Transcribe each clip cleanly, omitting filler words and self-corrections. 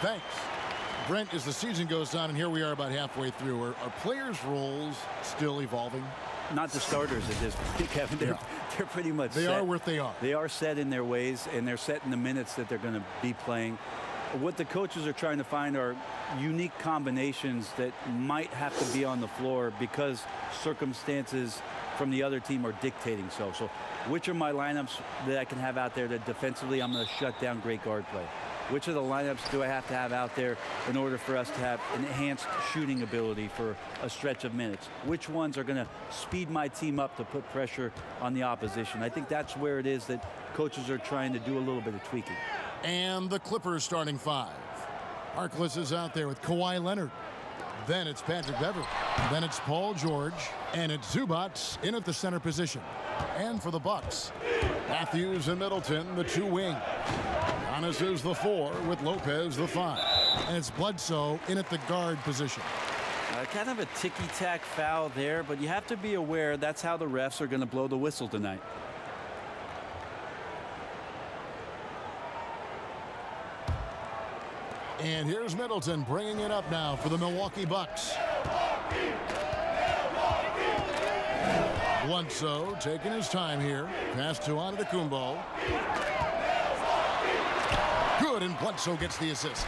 Thanks. Brent, as the season goes on, and here we are about halfway through, are players' roles still evolving? Not the starters at this point, Kevin. They're pretty much set. They are what they are. They are set in their ways, and they're set in the minutes that they're going to be playing. What the coaches are trying to find are unique combinations that might have to be on the floor because circumstances from the other team are dictating so. So which are my lineups that I can have out there that defensively I'm going to shut down great guard play? Which of the lineups do I have to have out there in order for us to have enhanced shooting ability for a stretch of minutes? Which ones are going to speed my team up to put pressure on the opposition? I think that's where it is that coaches are trying to do a little bit of tweaking. And the Clippers starting five. Harkless is out there with Kawhi Leonard. Then it's Patrick Beverley. Then it's Paul George. And it's Zubac in at the center position. And for the Bucks, Matthews and Middleton, the two wing. Giannis is the 4 with Lopez the 5. And it's Bledsoe in at the guard position. Kind of a ticky-tack foul there, but you have to be aware that's how the refs are going to blow the whistle tonight. And here's Middleton bringing it up now for the Milwaukee Bucks. Bledsoe taking his time here. Pass to Antetokounmpo. Good, and Bledsoe gets the assist.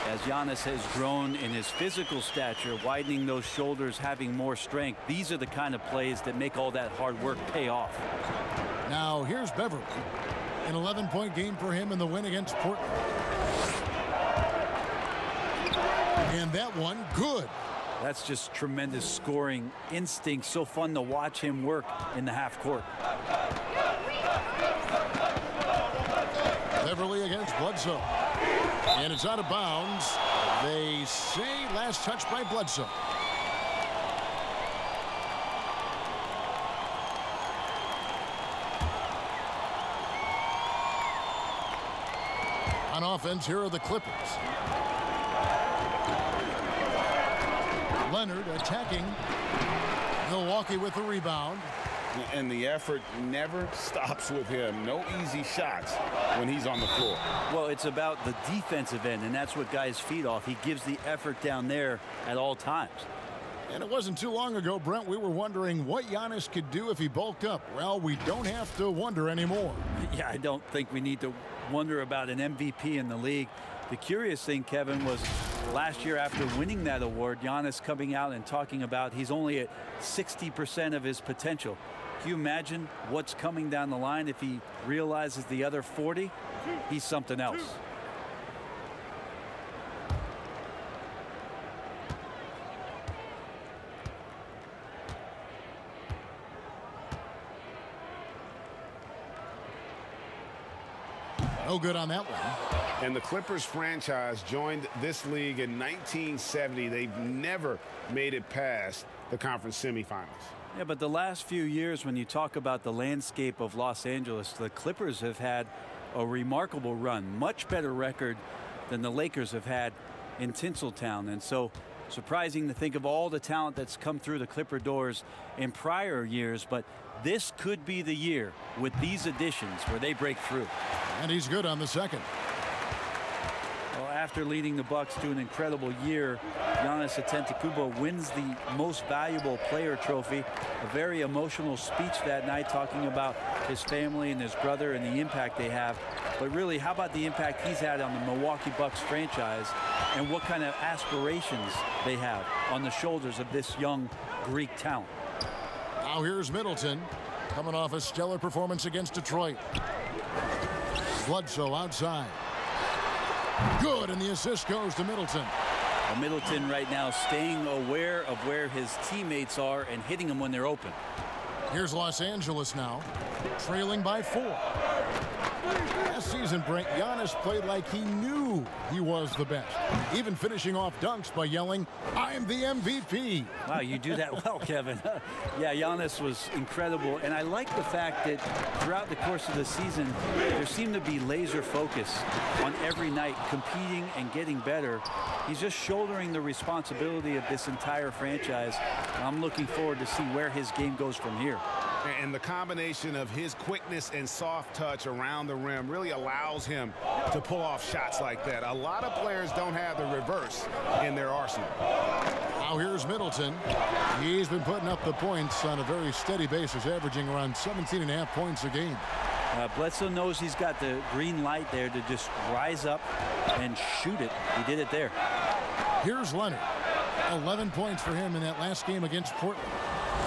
As Giannis has grown in his physical stature, widening those shoulders, having more strength, these are the kind of plays that make all that hard work pay off. Now here's Beverley. An 11-point game for him in the win against Portland. And that one, good. That's just tremendous scoring instinct. So fun to watch him work in the half court. Beverley against Bledsoe. And it's out of bounds. They say last touch by Bledsoe. On offense, here are the Clippers. Leonard attacking. Milwaukee with the rebound. And the effort never stops with him. No easy shots when he's on the floor. Well, it's about the defensive end, and that's what guys feed off. He gives the effort down there at all times. And it wasn't too long ago, Brent, we were wondering what Giannis could do if he bulked up. Well, we don't have to wonder anymore. Yeah, I don't think we need to wonder about an MVP in the league. The curious thing, Kevin, was last year after winning that award, Giannis coming out and talking about he's only at 60% of his potential. Can you imagine what's coming down the line if he realizes the other 40? He's something else. No good on that one. And the Clippers franchise joined this league in 1970. They've never made it past the conference semifinals. Yeah, but the last few years, when you talk about the landscape of Los Angeles, the Clippers have had a remarkable run, much better record than the Lakers have had in Tinseltown. And so surprising to think of all the talent that's come through the Clipper doors in prior years, but this could be the year with these additions where they break through. And he's good on the second. Well, after leading the Bucks to an incredible year, Giannis Antetokounmpo wins the most valuable player trophy. A very emotional speech that night talking about his family and his brother and the impact they have. But really, how about the impact he's had on the Milwaukee Bucks franchise and what kind of aspirations they have on the shoulders of this young Greek talent. Now here's Middleton coming off a stellar performance against Detroit. Bledsoe outside. Good, and the assist goes to Middleton. Well, Middleton right now staying aware of where his teammates are and hitting them when they're open. Here's Los Angeles now, trailing by 4. Last season, Brent, Giannis played like he knew he was the best, even finishing off dunks by yelling, "I'm the MVP." Wow, you do that well, Kevin. Yeah, Giannis was incredible, and I like the fact that throughout the course of the season, there seemed to be laser focus on every night, competing and getting better. He's just shouldering the responsibility of this entire franchise. I'm looking forward to see where his game goes from here. And the combination of his quickness and soft touch around the rim really allows him to pull off shots like that. A lot of players don't have the reverse in their arsenal. Now here's Middleton. He's been putting up the points on a very steady basis, averaging around 17.5 points a game. Bledsoe knows he's got the green light there to just rise up and shoot it. He did it there. Here's Leonard. 11 points for him in that last game against Portland.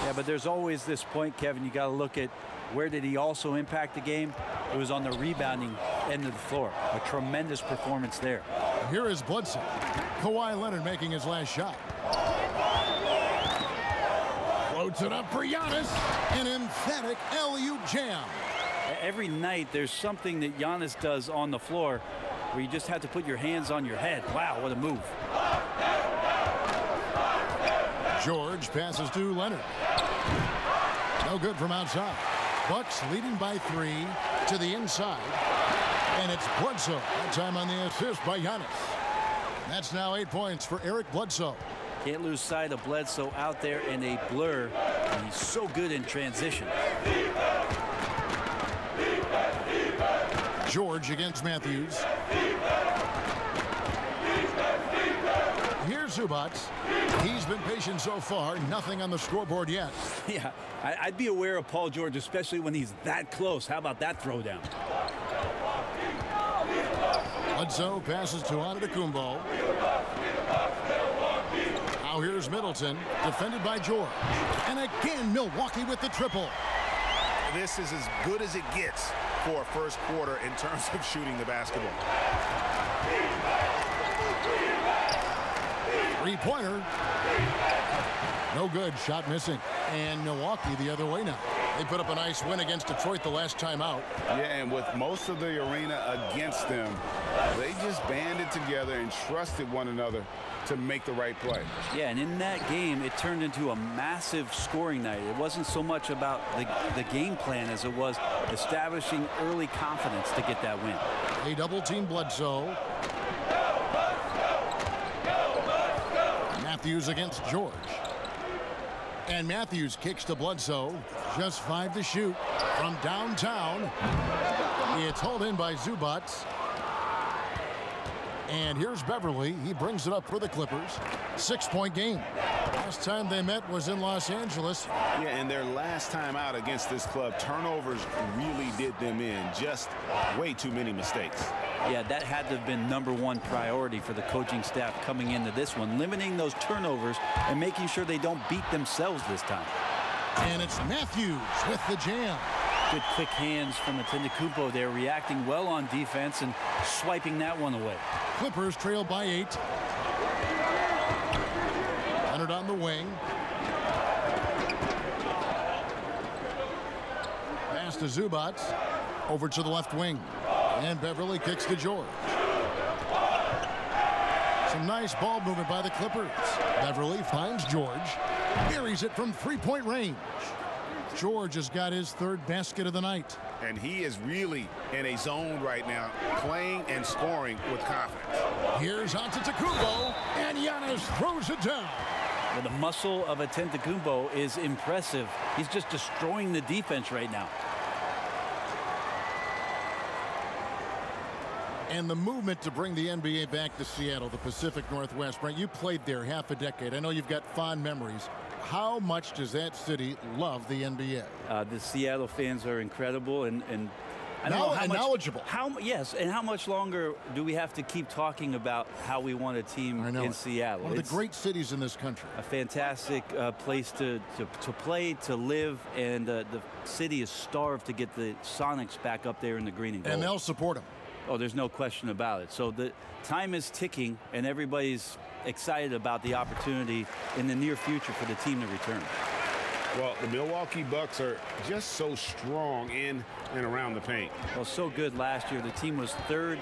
Yeah, but there's always this point, Kevin. You got to look at where did he also impact the game. It was on the rebounding end of the floor. A tremendous performance there. Here is Bledsoe. Kawhi Leonard making his last shot. Floats it up for Giannis. An emphatic alley-oop jam. Every night there's something that Giannis does on the floor where you just have to put your hands on your head. Wow, what a move. George passes to Leonard. No good from outside. Bucks leading by 3 to the inside. And it's Bledsoe. That time on the assist by Giannis. That's now 8 points for Eric Bledsoe. Can't lose sight of Bledsoe out there in a blur. And he's so good in transition. George against Matthews. Here's Zubac. He's been patient so far. Nothing on the scoreboard yet. Yeah, I'd be aware of Paul George, especially when he's that close. How about that throwdown? Bledsoe passes to Antetokounmpo. Now here's Middleton, defended by George. And again, Milwaukee with the triple. This is as good as it gets for a first quarter in terms of shooting the basketball. Three-pointer. No good. Shot missing. And Milwaukee the other way now. They put up a nice win against Detroit the last time out. Yeah, and with most of the arena against them, they just banded together and trusted one another to make the right play. Yeah, and in that game, it turned into a massive scoring night. It wasn't so much about the game plan as it was establishing early confidence to get that win. A double-team Bledsoe. Matthews against George. And Matthews kicks to Bledsoe. Just 5 to shoot from downtown. It's hauled in by Zubac. And here's Beverly. He brings it up for the Clippers. 6-point game. Last time they met was in Los Angeles. Yeah, and their last time out against this club, turnovers really did them in. Just way too many mistakes. Yeah, that had to have been #1 priority for the coaching staff coming into this one, limiting those turnovers and making sure they don't beat themselves this time. And it's Matthews with the jam. Good quick hands from Antetokounmpo there, reacting well on defense and swiping that one away. Clippers trail by 8. Leonard on the wing. Pass to Zubac. Over to the left wing. And Beverly kicks to George. Some nice ball movement by the Clippers. Beverly finds George. Buries it from 3-point range. George has got his 3rd basket of the night. And he is really in a zone right now, playing and scoring with confidence. Here's Antetokounmpo, and Giannis throws it down. Well, the muscle of Antetokounmpo is impressive. He's just destroying the defense right now. And the movement to bring the NBA back to Seattle, the Pacific Northwest. Brent, you played there half a decade. I know you've got fond memories. How much does that city love the NBA? The Seattle fans are incredible, and I don't know how much, knowledgeable. Yes, and how much longer do we have to keep talking about how we want a team in Seattle? One of the great cities in this country. A fantastic place to play, to live, and the city is starved to get the Sonics back up there in the green and gold. And they'll support them. Oh, there's no question about it. So the time is ticking, and everybody's excited about the opportunity in the near future for the team to return. Well, the Milwaukee Bucks are just so strong in and around the paint. Well, so good last year. The team was 3rd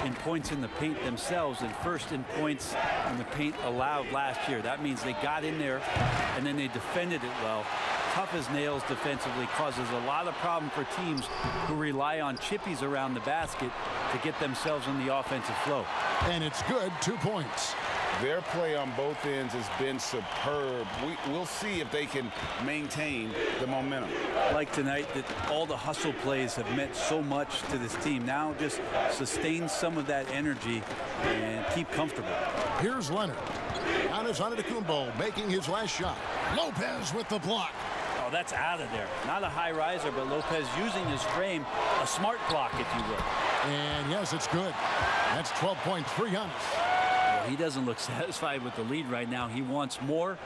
in points in the paint themselves and 1st in points in the paint allowed last year. That means they got in there, and then they defended it well. Tough as nails defensively, causes a lot of problem for teams who rely on chippies around the basket to get themselves in the offensive flow. And it's good. 2 points. Their play on both ends has been superb. We'll see if they can maintain the momentum. Like tonight, that all the hustle plays have meant so much to this team. Now just sustain some of that energy and keep comfortable. Here's Leonard. Giannis Antetokounmpo making his last shot. Lopez with the block. Oh, that's out of there. Not a high riser, but Lopez using his frame, a smart block, if you will. And yes, it's good. That's 12 points for Giannis. He doesn't look satisfied with the lead right now. He wants more,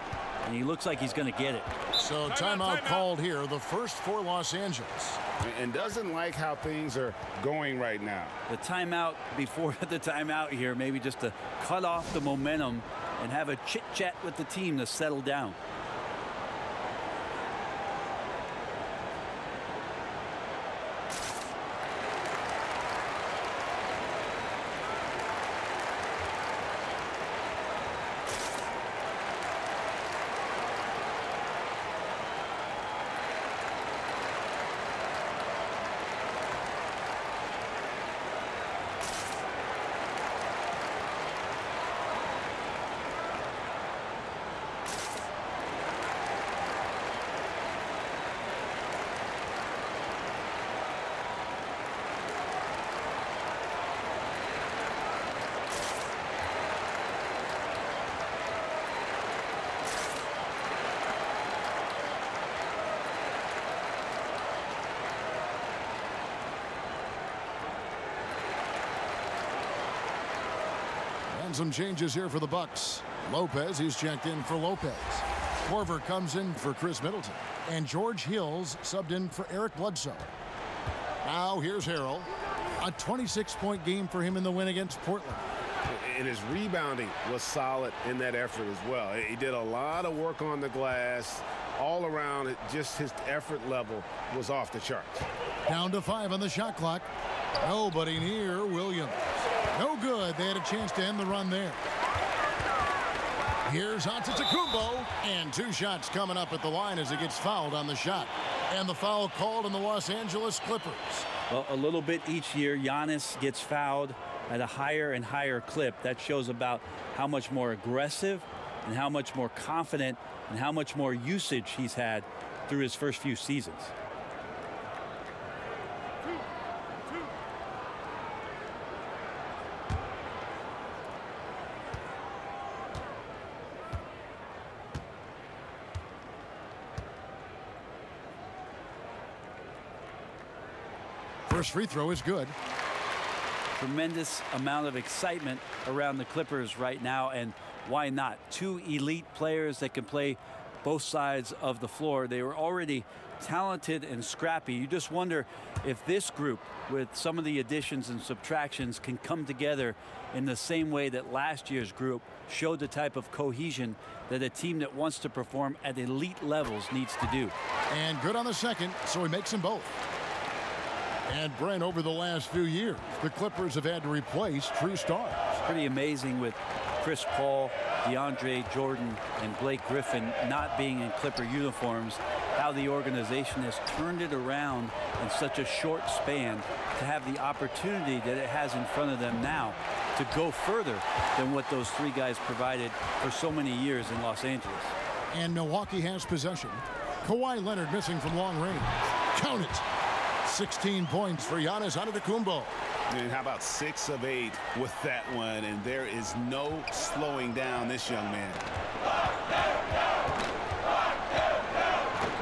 and he looks like he's going to get it. So timeout called here, the first for Los Angeles. And doesn't like how things are going right now. The timeout before the timeout here, maybe just to cut off the momentum and have a chit-chat with the team to settle down. Some changes here for the Bucks. Lopez, he's checked in for Lopez. Korver comes in for Chris Middleton. And George Hill's subbed in for Eric Bledsoe. Now here's Harrell. A 26-point game for him in the win against Portland. And his rebounding was solid in that effort as well. He did a lot of work on the glass. All around, just his effort level was off the charts. Down to 5 on the shot clock. Nobody near Williams. No good. They had a chance to end the run there. Here's Antetokounmpo, and 2 shots coming up at the line as he gets fouled on the shot. And the foul called on the Los Angeles Clippers. Well, a little bit each year, Giannis gets fouled at a higher and higher clip. That shows about how much more aggressive and how much more confident and how much more usage he's had through his first few seasons. First free throw is good. Tremendous amount of excitement around the Clippers right now, and why not? 2 elite players that can play both sides of the floor. They were already talented and scrappy. You just wonder if this group, with some of the additions and subtractions, can come together in the same way that last year's group showed the type of cohesion that a team that wants to perform at elite levels needs to do. And good on the second, so he makes them both. And Brent, over the last few years, the Clippers have had to replace true stars. Pretty amazing with Chris Paul, DeAndre Jordan, and Blake Griffin not being in Clipper uniforms, how the organization has turned it around in such a short span to have the opportunity that it has in front of them now to go further than what those 3 guys provided for so many years in Los Angeles. And Milwaukee has possession. Kawhi Leonard missing from long range. Count it. 16 points for Giannis Antetokounmpo. And how about 6 of 8 with that one? And there is no slowing down this young man.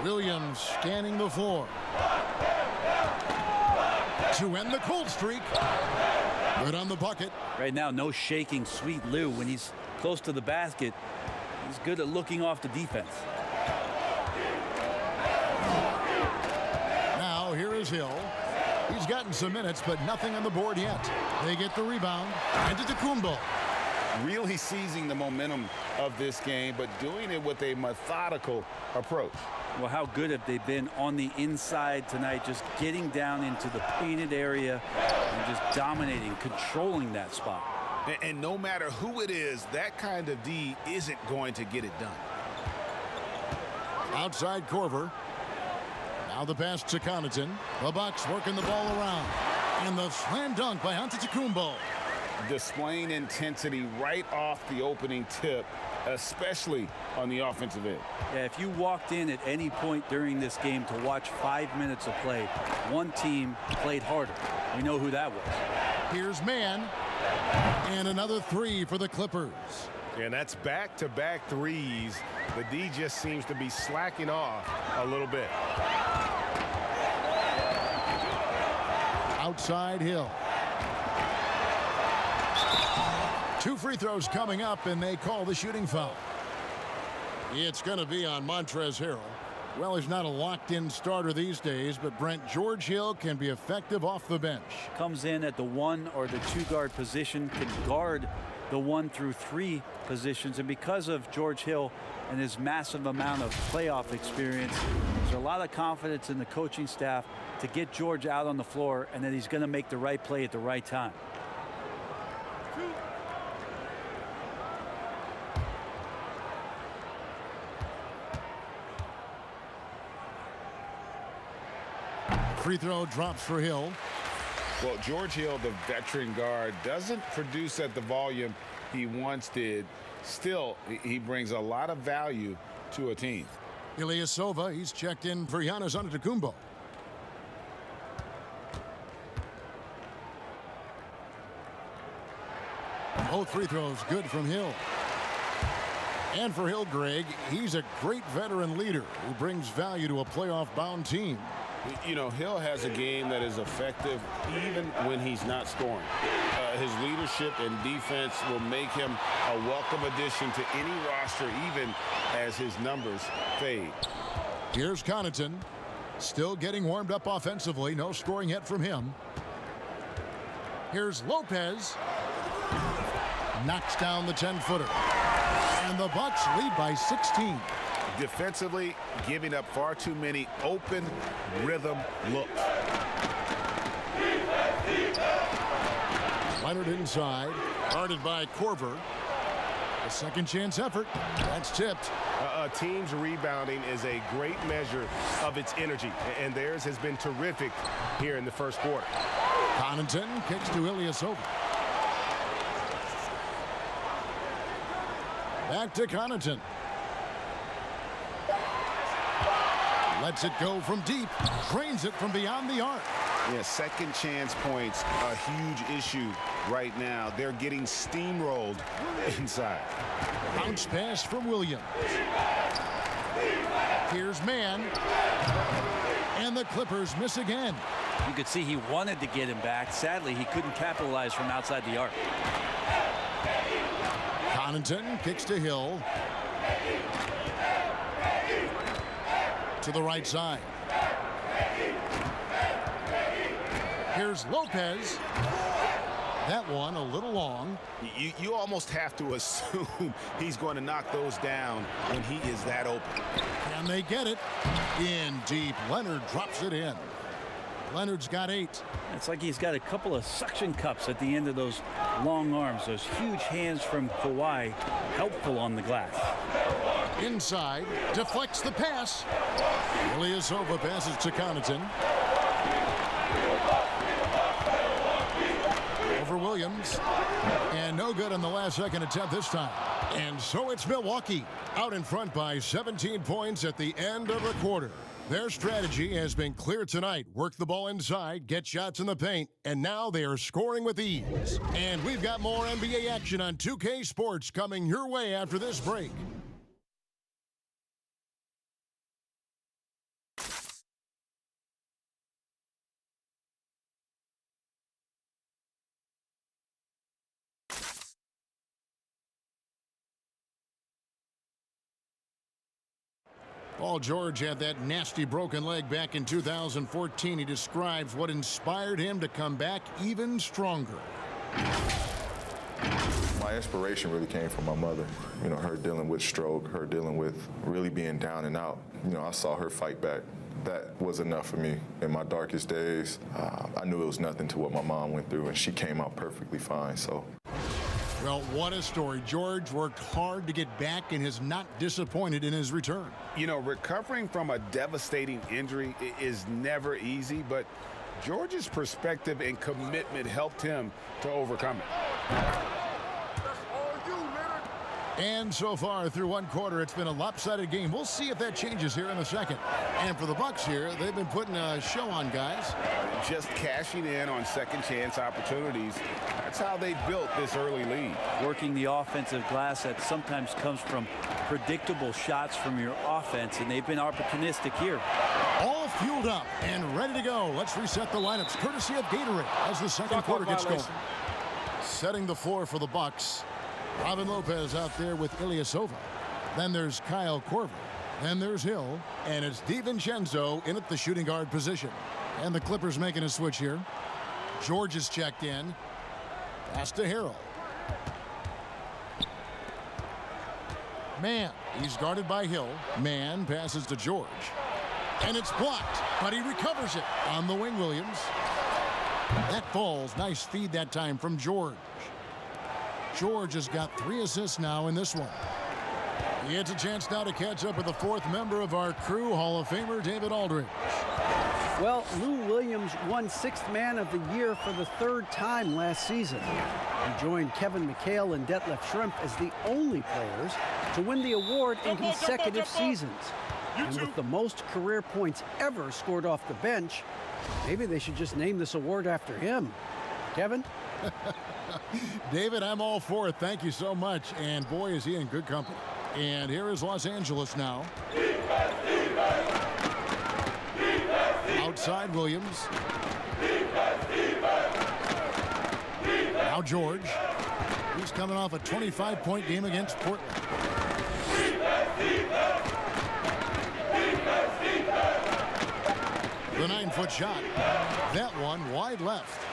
Williams scanning the floor. To end the cold streak. Good on the bucket. Right now, no shaking Sweet Lou. When he's close to the basket, he's good at looking off the defense. Now here is Hill. He's gotten some minutes, but nothing on the board yet. They get the rebound. Antetokounmpo. Really seizing the momentum of this game, but doing it with a methodical approach. Well, how good have they been on the inside tonight, just getting down into the painted area and just dominating, controlling that spot. And no matter who it is, that kind of D isn't going to get it done. Outside Korver. Now the pass to Connaughton. The Bucks working the ball around. And the slam dunk by Antetokounmpo. displaying intensity right off the opening tip, especially on the offensive end. Yeah, if you walked in at any point during this game to watch 5 minutes of play, one team played harder. We know who that was. Here's Mann. And another three for the Clippers. And that's back-to-back threes. The D just seems to be slacking off a little bit. Outside Hill. 2 free throws coming up, and they call the shooting foul. It's going to be on Montrezl Harrell. Well, he's not a locked-in starter these days, but Brent, George Hill can be effective off the bench. Comes in at the 1 or the 2 guard position, can guard the 1 through 3 positions, and because of George Hill and his massive amount of playoff experience, there's a lot of confidence in the coaching staff to get George out on the floor, and that he's going to make the right play at the right time. Free throw drops for Hill. Well, George Hill, the veteran guard, doesn't produce at the volume he once did. Still, he brings a lot of value to a team. Ilyasova, he's checked in for Giannis Antetokounmpo. Both free throws good from Hill. And for Hill, Greg, he's a great veteran leader who brings value to a playoff-bound team. You know, Hill has a game that is effective even when he's not scoring. His leadership and defense will make him a welcome addition to any roster, even as his numbers fade. Here's Connaughton, still getting warmed up offensively. No scoring yet from him. Here's Lopez. Knocks down the 10-footer. And the Bucks lead by 16. Defensively, giving up far too many open rhythm looks. Leonard inside, guarded by Korver. A second chance effort. That's tipped. Team's rebounding is a great measure of its energy, and theirs has been terrific here in the first quarter. Connaughton kicks to Ilyasova. Back to Connaughton. Lets it go from deep. Drains it from beyond the arc. Yeah, second chance points, a huge issue right now. They're getting steamrolled inside. Bounce pass from Williams. Here's Mann. And the Clippers miss again. You could see he wanted to get him back. Sadly, he couldn't capitalize from outside the arc. Connaughton kicks to Hill. To the right side. Here's Lopez. That one a little long. You almost have to assume he's going to knock those down when he is that open. Can they get it? In deep. Leonard drops it in. Leonard's got 8. It's like he's got a couple of suction cups at the end of those long arms. Those huge hands from Kawhi, helpful on the glass. Inside, deflects the pass. Ilyasova passes to Connaughton. Over Williams. And no good on the last second attempt this time. And so it's Milwaukee out in front by 17 points at the end of the quarter. Their strategy has been clear tonight. Work the ball inside, get shots in the paint, and now they are scoring with ease. And we've got more NBA action on 2K Sports coming your way after this break. Paul George had that nasty broken leg back in 2014. He describes what inspired him to come back even stronger. My inspiration really came from my mother. You know, her dealing with stroke, her dealing with really being down and out. You know, I saw her fight back. That was enough for me in my darkest days. I knew it was nothing to what my mom went through, and she came out perfectly fine, so. Well, what a story. George worked hard to get back and has not disappointed in his return. You know, recovering from a devastating injury is never easy, but George's perspective and commitment helped him to overcome it. And so far through one quarter, it's been a lopsided game. We'll see if that changes here in the second. And for the Bucks here, they've been putting a show on, guys. Just cashing in on second chance opportunities. That's how they built this early lead. Working the offensive glass that sometimes comes from predictable shots from your offense, and they've been opportunistic here. All fueled up and ready to go. Let's reset the lineups courtesy of Gatorade as the second quarter gets going. Setting the floor for the Bucks. Robin Lopez out there with Ilyasova. Then there's Kyle Korver. Then there's Hill. And it's DiVincenzo in at the shooting guard position. And the Clippers making a switch here. George is checked in. Pass to Harrell. Mann. He's guarded by Hill. Mann passes to George. And it's blocked, but he recovers it on the wing, Williams. That falls. Nice feed that time from George. George has got 3 assists now in this one. He gets a chance now to catch up with the 4th member of our crew, Hall of Famer David Aldridge. Well, Lou Williams won 6th Man of the Year for the 3rd time last season. He joined Kevin McHale and Detlef Schrempf as the only players to win the award in consecutive seasons. And with the most career points ever scored off the bench, maybe they should just name this award after him. Kevin? David, I'm all for it. Thank you so much. And boy, is he in good company. And here is Los Angeles now. Outside Williams. Now George. He's coming off a 25-point game against Portland. The 9-foot shot. That one wide left.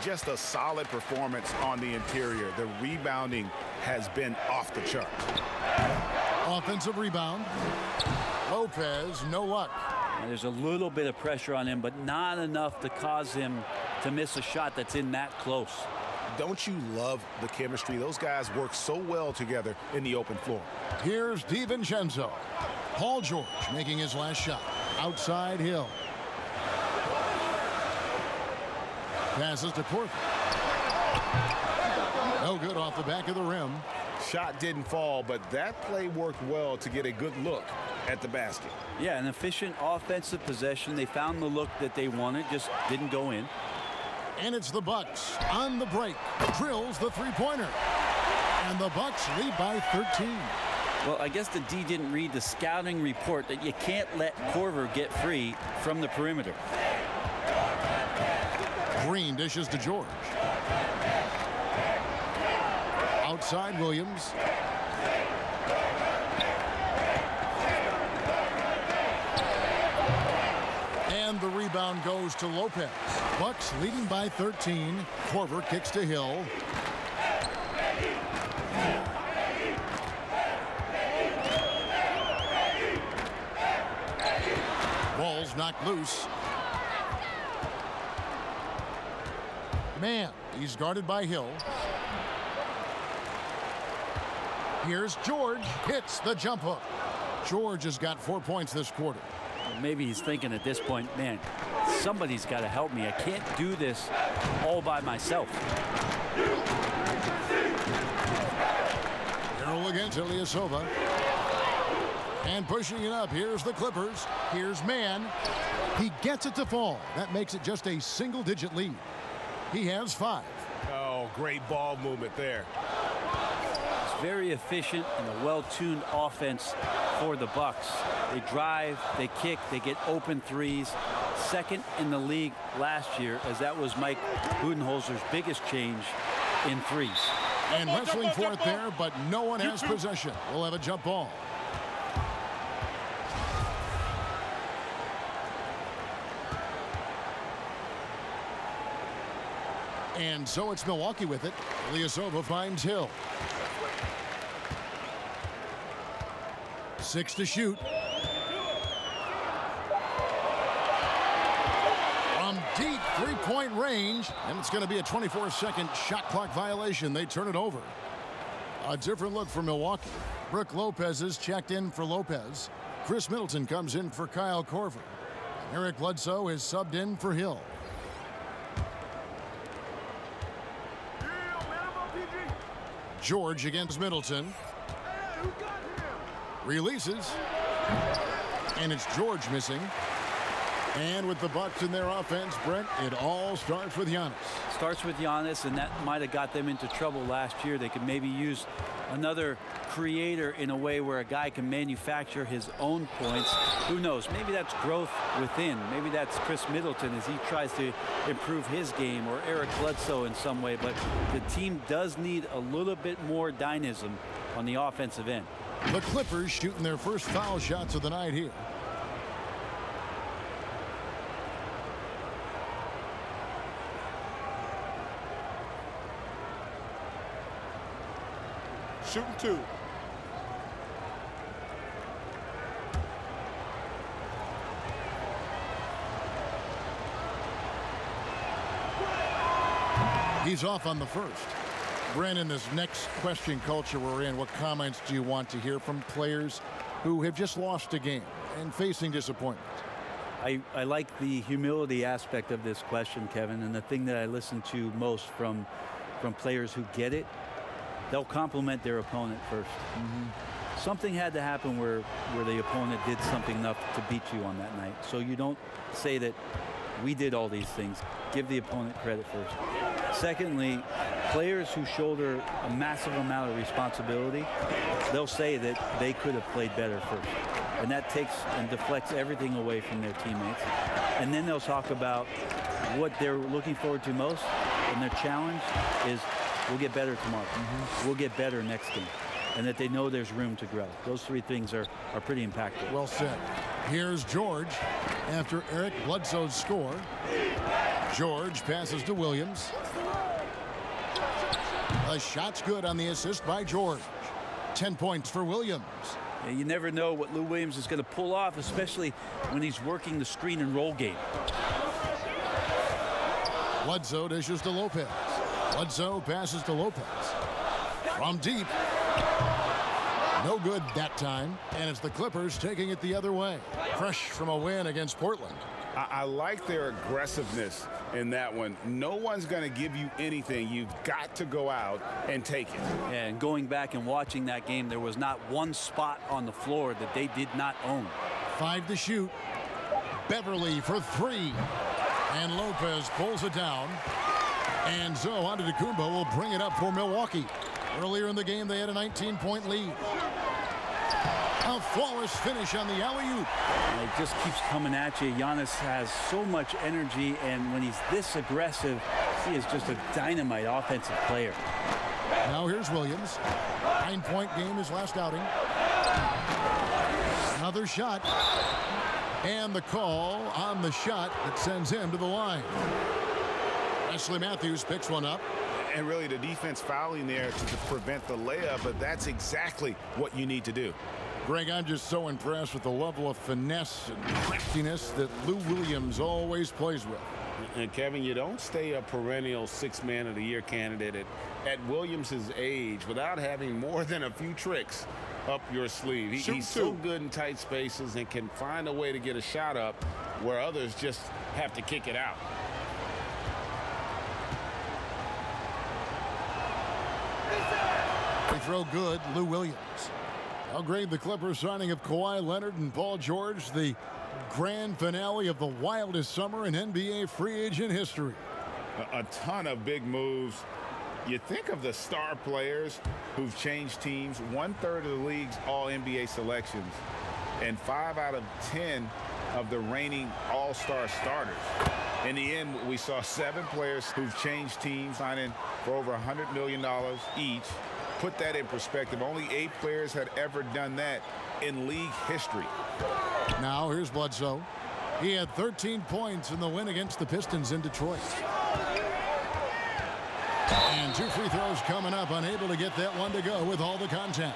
Just a solid performance on the interior. The rebounding has been off the chart. Offensive rebound. Lopez, no luck. And there's a little bit of pressure on him, but not enough to cause him to miss a shot that's in that close. Don't you love the chemistry? Those guys work so well together in the open floor. Here's DiVincenzo. Paul George making his last shot. Outside Hill. Passes to Korver. No good off the back of the rim. Shot didn't fall, but that play worked well to get a good look at the basket. Yeah, an efficient offensive possession. They found the look that they wanted, just didn't go in. And it's the Bucks on the break. Drills the three-pointer. And the Bucks lead by 13. Well, I guess the D didn't read the scouting report that you can't let Korver get free from the perimeter. Green dishes to George. Outside Williams. And the rebound goes to Lopez. Bucks leading by 13. Korver kicks to Hill. Ball's knocked loose. Mann, he's guarded by Hill. Here's George, hits the jump hook. George has got 4 points this quarter. Maybe he's thinking at this point, man, somebody's got to help me. I can't do this all by myself. Harrell against Ilyasova. And pushing it up, here's the Clippers. Here's Mann. He gets it to fall. That makes it just a single-digit lead. He has 5. Oh, great ball movement there. It's very efficient and a well-tuned offense for the Bucks. They drive, they kick, they get open threes. Second in the league last year, as that was Mike Budenholzer's biggest change in threes. And wrestling for it there, but no one has possession. We'll have a jump ball. And so it's Milwaukee with it. Ilyasova finds Hill. 6 to shoot. From deep three-point range. And it's going to be a 24-second shot clock violation. They turn it over. A different look for Milwaukee. Brook Lopez is checked in for Lopez. Chris Middleton comes in for Kyle Korver. Eric Bledsoe is subbed in for Hill. George against Middleton. Releases. And it's George missing. And with the Bucks in their offense, Brent, it all starts with Giannis. Starts with Giannis, and that might have got them into trouble last year. They could maybe use another creator in a way where a guy can manufacture his own points. Who knows? Maybe that's growth within. Maybe that's Chris Middleton as he tries to improve his game, or Eric Bledsoe in some way. But the team does need a little bit more dynamism on the offensive end. The Clippers shooting their first foul shots of the night here. Shooting 2. He's off on the first. Brandon, this next question culture we're in, what comments do you want to hear from players who have just lost a game and facing disappointment? I like the humility aspect of this question, Kevin, and the thing that I listen to most from players who get it, they'll compliment their opponent first. Something had to happen where the opponent did something enough to beat you on that night. So you don't say that we did all these things. Give the opponent credit first. Secondly, players who shoulder a massive amount of responsibility, they'll say that they could have played better first. And that takes and deflects everything away from their teammates. And then they'll talk about what they're looking forward to most, and their challenge is we'll get better tomorrow. We'll get better next game. And that they know there's room to grow. Those three things are pretty impactful. Well said. Here's George after Eric Bledsoe's score. George passes to Williams. The shot's good on the assist by George. 10 points for Williams. Yeah, you never know what Lou Williams is going to pull off, especially when he's working the screen and roll game. Bledsoe dishes to Lopez. Bledsoe passes to Lopez. From deep. No good that time. And it's the Clippers taking it the other way. Fresh from a win against Portland. I like their aggressiveness in that one. No one's going to give you anything. You've got to go out and take it. Yeah, and going back and watching that game, there was not one spot on the floor that they did not own. 5 to shoot. Beverly for 3. And Lopez pulls it down. And so Antetokounmpo will bring it up for Milwaukee. Earlier in the game, they had a 19-point lead. A flawless finish on the alley-oop. It just keeps coming at you. Giannis has so much energy, and when he's this aggressive, he is just a dynamite offensive player. Now here's Williams. 9-point game his last outing. Another shot. And the call on the shot that sends him to the line. Wesley Matthews picks one up. And really the defense fouling there to prevent the layup, but that's exactly what you need to do. Greg, I'm just so impressed with the level of finesse and craftiness that Lou Williams always plays with. And Kevin, you don't stay a perennial 6th Man of the Year candidate at Williams' age without having more than a few tricks up your sleeve. He's so good in tight spaces and can find a way to get a shot up where others just have to kick it out. They throw good, Lou Williams. I'll grade the Clippers signing of Kawhi Leonard and Paul George the grand finale of the wildest summer in NBA free agent history. A ton of big moves. You think of the star players who've changed teams, 1/3 of the league's all-NBA selections, and 5 out of 10 of the reigning all-star starters. In the end, we saw 7 players who've changed teams, signing for over $100 million each. Put that in perspective, only 8 players had ever done that in league history. Now here's Bledsoe. He had 13 points in the win against the Pistons in Detroit. And 2 free throws coming up, unable to get that one to go with all the contact.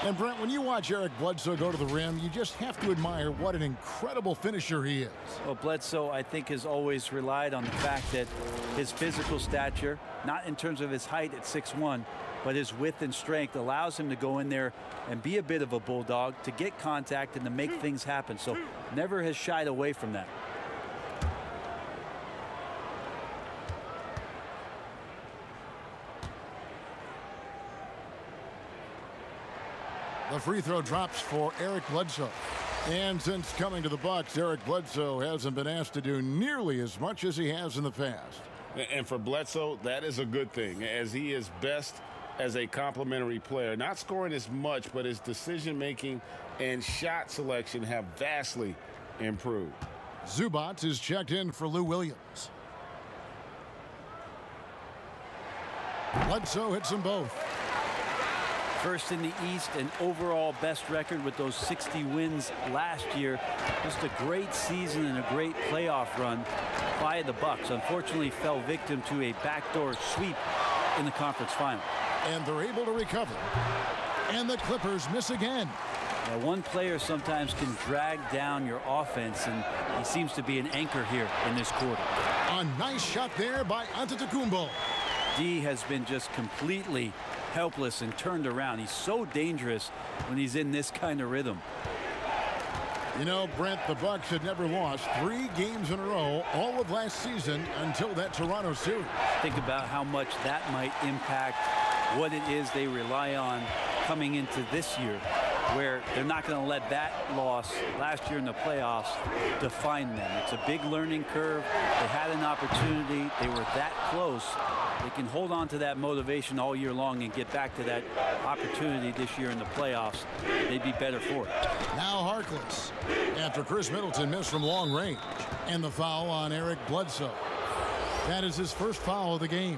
And Brent, when you watch Eric Bledsoe go to the rim, you just have to admire what an incredible finisher he is. Well, Bledsoe, I think, has always relied on the fact that his physical stature, not in terms of his height at 6'1", but his width and strength allows him to go in there and be a bit of a bulldog, to get contact and to make things happen. So never has shied away from that. The free throw drops for Eric Bledsoe. And since coming to the Bucks, Eric Bledsoe hasn't been asked to do nearly as much as he has in the past. And for Bledsoe, that is a good thing, as he is best as a complementary player. Not scoring as much, but his decision-making and shot selection have vastly improved. Zubac is checked in for Lou Williams. Bledsoe hits them both. First in the East and overall best record with those 60 wins last year. Just a great season and a great playoff run by the Bucks. Unfortunately fell victim to a backdoor sweep in the conference final. And they're able to recover. And the Clippers miss again. Now, one player sometimes can drag down your offense, and he seems to be an anchor here in this quarter. A nice shot there by Antetokounmpo. D has been just completely helpless and turned around. He's so dangerous when he's in this kind of rhythm. You know, Brent, the Bucks had never lost 3 games in a row all of last season until that Toronto series. Think about how much that might impact what it is they rely on coming into this year, where they're not going to let that loss last year in the playoffs define them. It's a big learning curve. They had an opportunity. They were that close. They can hold on to that motivation all year long and get back to that opportunity this year in the playoffs. They'd be better for it. Now Harkless after Chris Middleton missed from long range. And the foul on Eric Bledsoe. That is his first foul of the game.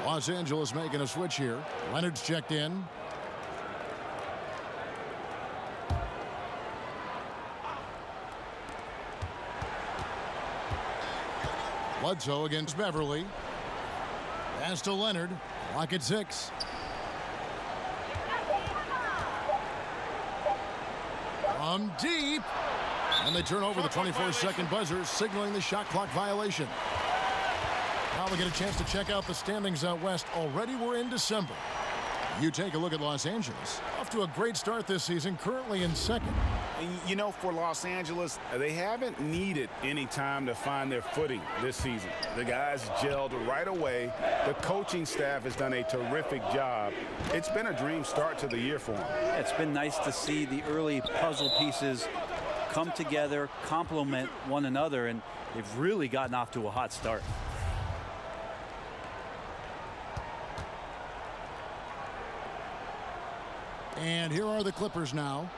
Los Angeles making a switch here. Leonard's checked in. Bledsoe against Beverly. Pass to Leonard. Clock at 6. From deep. And they turn over the 24-second buzzer, signaling the shot clock violation. Now we get a chance to check out the standings out west. Already we're in December. You take a look at Los Angeles. Off to a great start this season, currently in second. You know, for Los Angeles, they haven't needed any time to find their footing this season. The guys gelled right away. The coaching staff has done a terrific job. It's been a dream start to the year for them. It's been nice to see the early puzzle pieces come together, complement one another, and they've really gotten off to a hot start. And here are the Clippers now.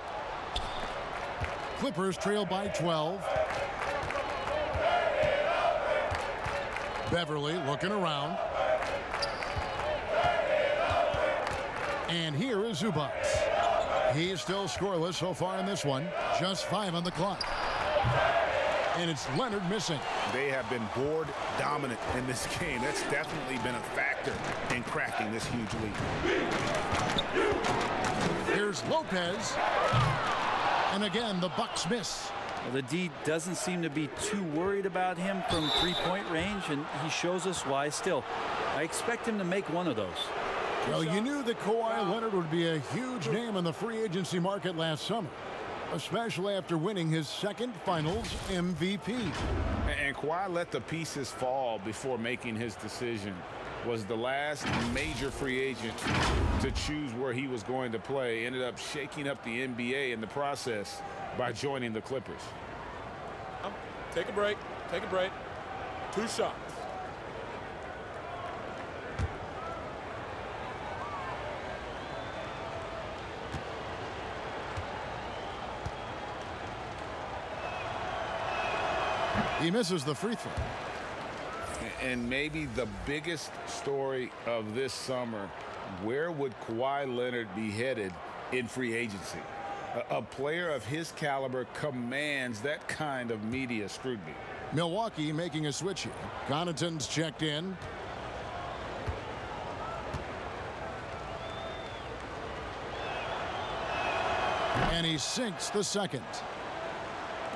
Clippers trail by 12. Beverly looking around. And here is Zubac. He is still scoreless so far in this one. Just 5 on the clock. And it's Leonard missing. They have been board dominant in this game. That's definitely been a factor in cracking this huge lead. Here's Lopez. And again, the Bucks miss. Well, the D doesn't seem to be too worried about him from three-point range, and he shows us why. Still, I expect him to make one of those. Well, you knew that Kawhi Leonard would be a huge name in the free agency market last summer, especially after winning his second Finals MVP. And Kawhi let the pieces fall before making his decision. Was the last major free agent to choose where he was going to play. Ended up shaking up the NBA in the process by joining the Clippers. Take a break. Take a break. 2 shots. He misses the free throw. And maybe the biggest story of this summer, where would Kawhi Leonard be headed in free agency? A player of his caliber commands that kind of media scrutiny. Milwaukee making a switch here. Connaughton's checked in. And he sinks the second.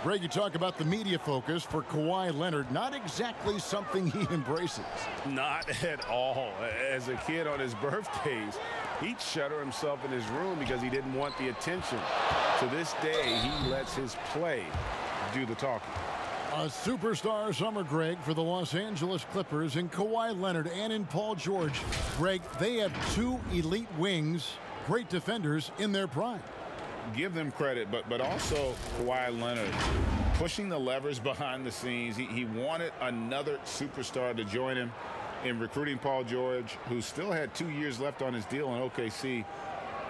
Greg, you talk about the media focus for Kawhi Leonard. Not exactly something he embraces. Not at all. As a kid on his birthdays, he'd shutter himself in his room because he didn't want the attention. To this day, he lets his play do the talking. A superstar summer, Greg, for the Los Angeles Clippers in Kawhi Leonard and in Paul George. Greg, they have 2 elite wings, great defenders in their prime. give them credit, but also Kawhi Leonard pushing the levers behind the scenes. He wanted another superstar to join him in recruiting Paul George, who still had 2 years left on his deal in OKC.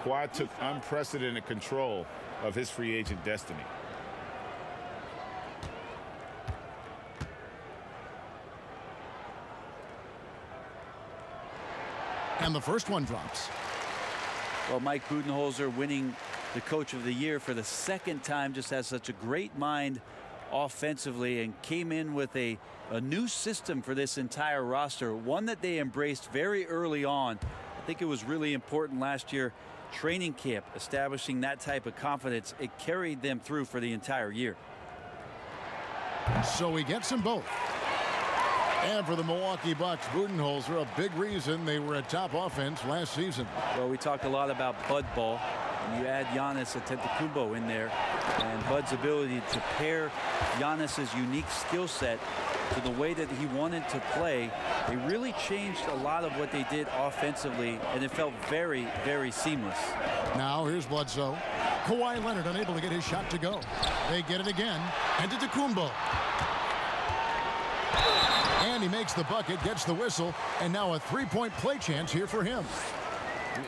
Kawhi took unprecedented control of his free agent destiny. And the first one drops. Well, Mike Budenholzer winning the Coach of the Year for the second time, just has such a great mind offensively and came in with a new system for this entire roster, one that they embraced very early on. I think it was really important last year, training camp, establishing that type of confidence. It carried them through for the entire year. So he gets them both. And for the Milwaukee Bucks, Budenholzer, a big reason they were a top offense last season. Well, we talked a lot about Bud ball. And you add Giannis Antetokounmpo in there, and Bud's ability to pair Giannis's unique skill set to the way that he wanted to play. They really changed a lot of what they did offensively, and it felt very, very seamless. Now here's Bledsoe. Kawhi Leonard unable to get his shot to go. They get it again. Antetokounmpo. And he makes the bucket, gets the whistle, and now a three-point play chance here for him.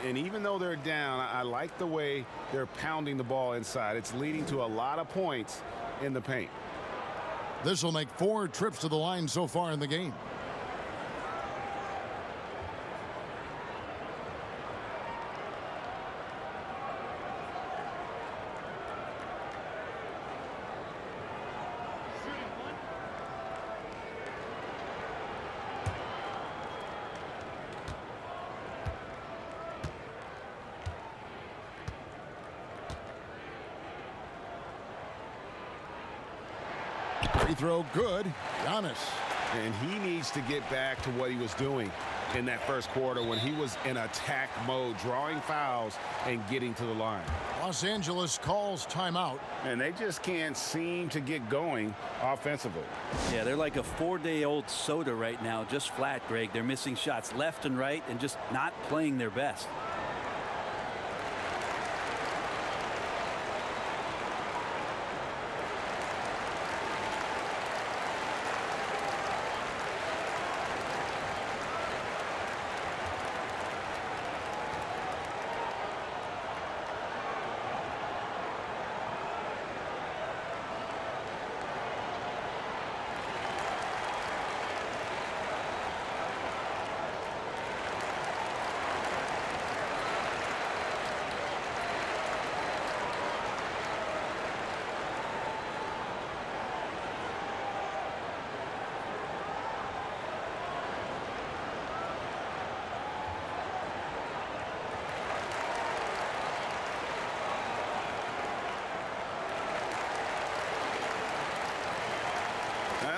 And even though they're down, I like the way they're pounding the ball inside. It's leading to a lot of points in the paint. This will make 4 trips to the line so far in the game. Free throw good. Giannis. And he needs to get back to what he was doing in that first quarter when he was in attack mode, drawing fouls and getting to the line. Los Angeles calls timeout. And they just can't seem to get going offensively. Yeah, they're like a 4-day-old soda right now, just flat, Greg. They're missing shots left and right and just not playing their best.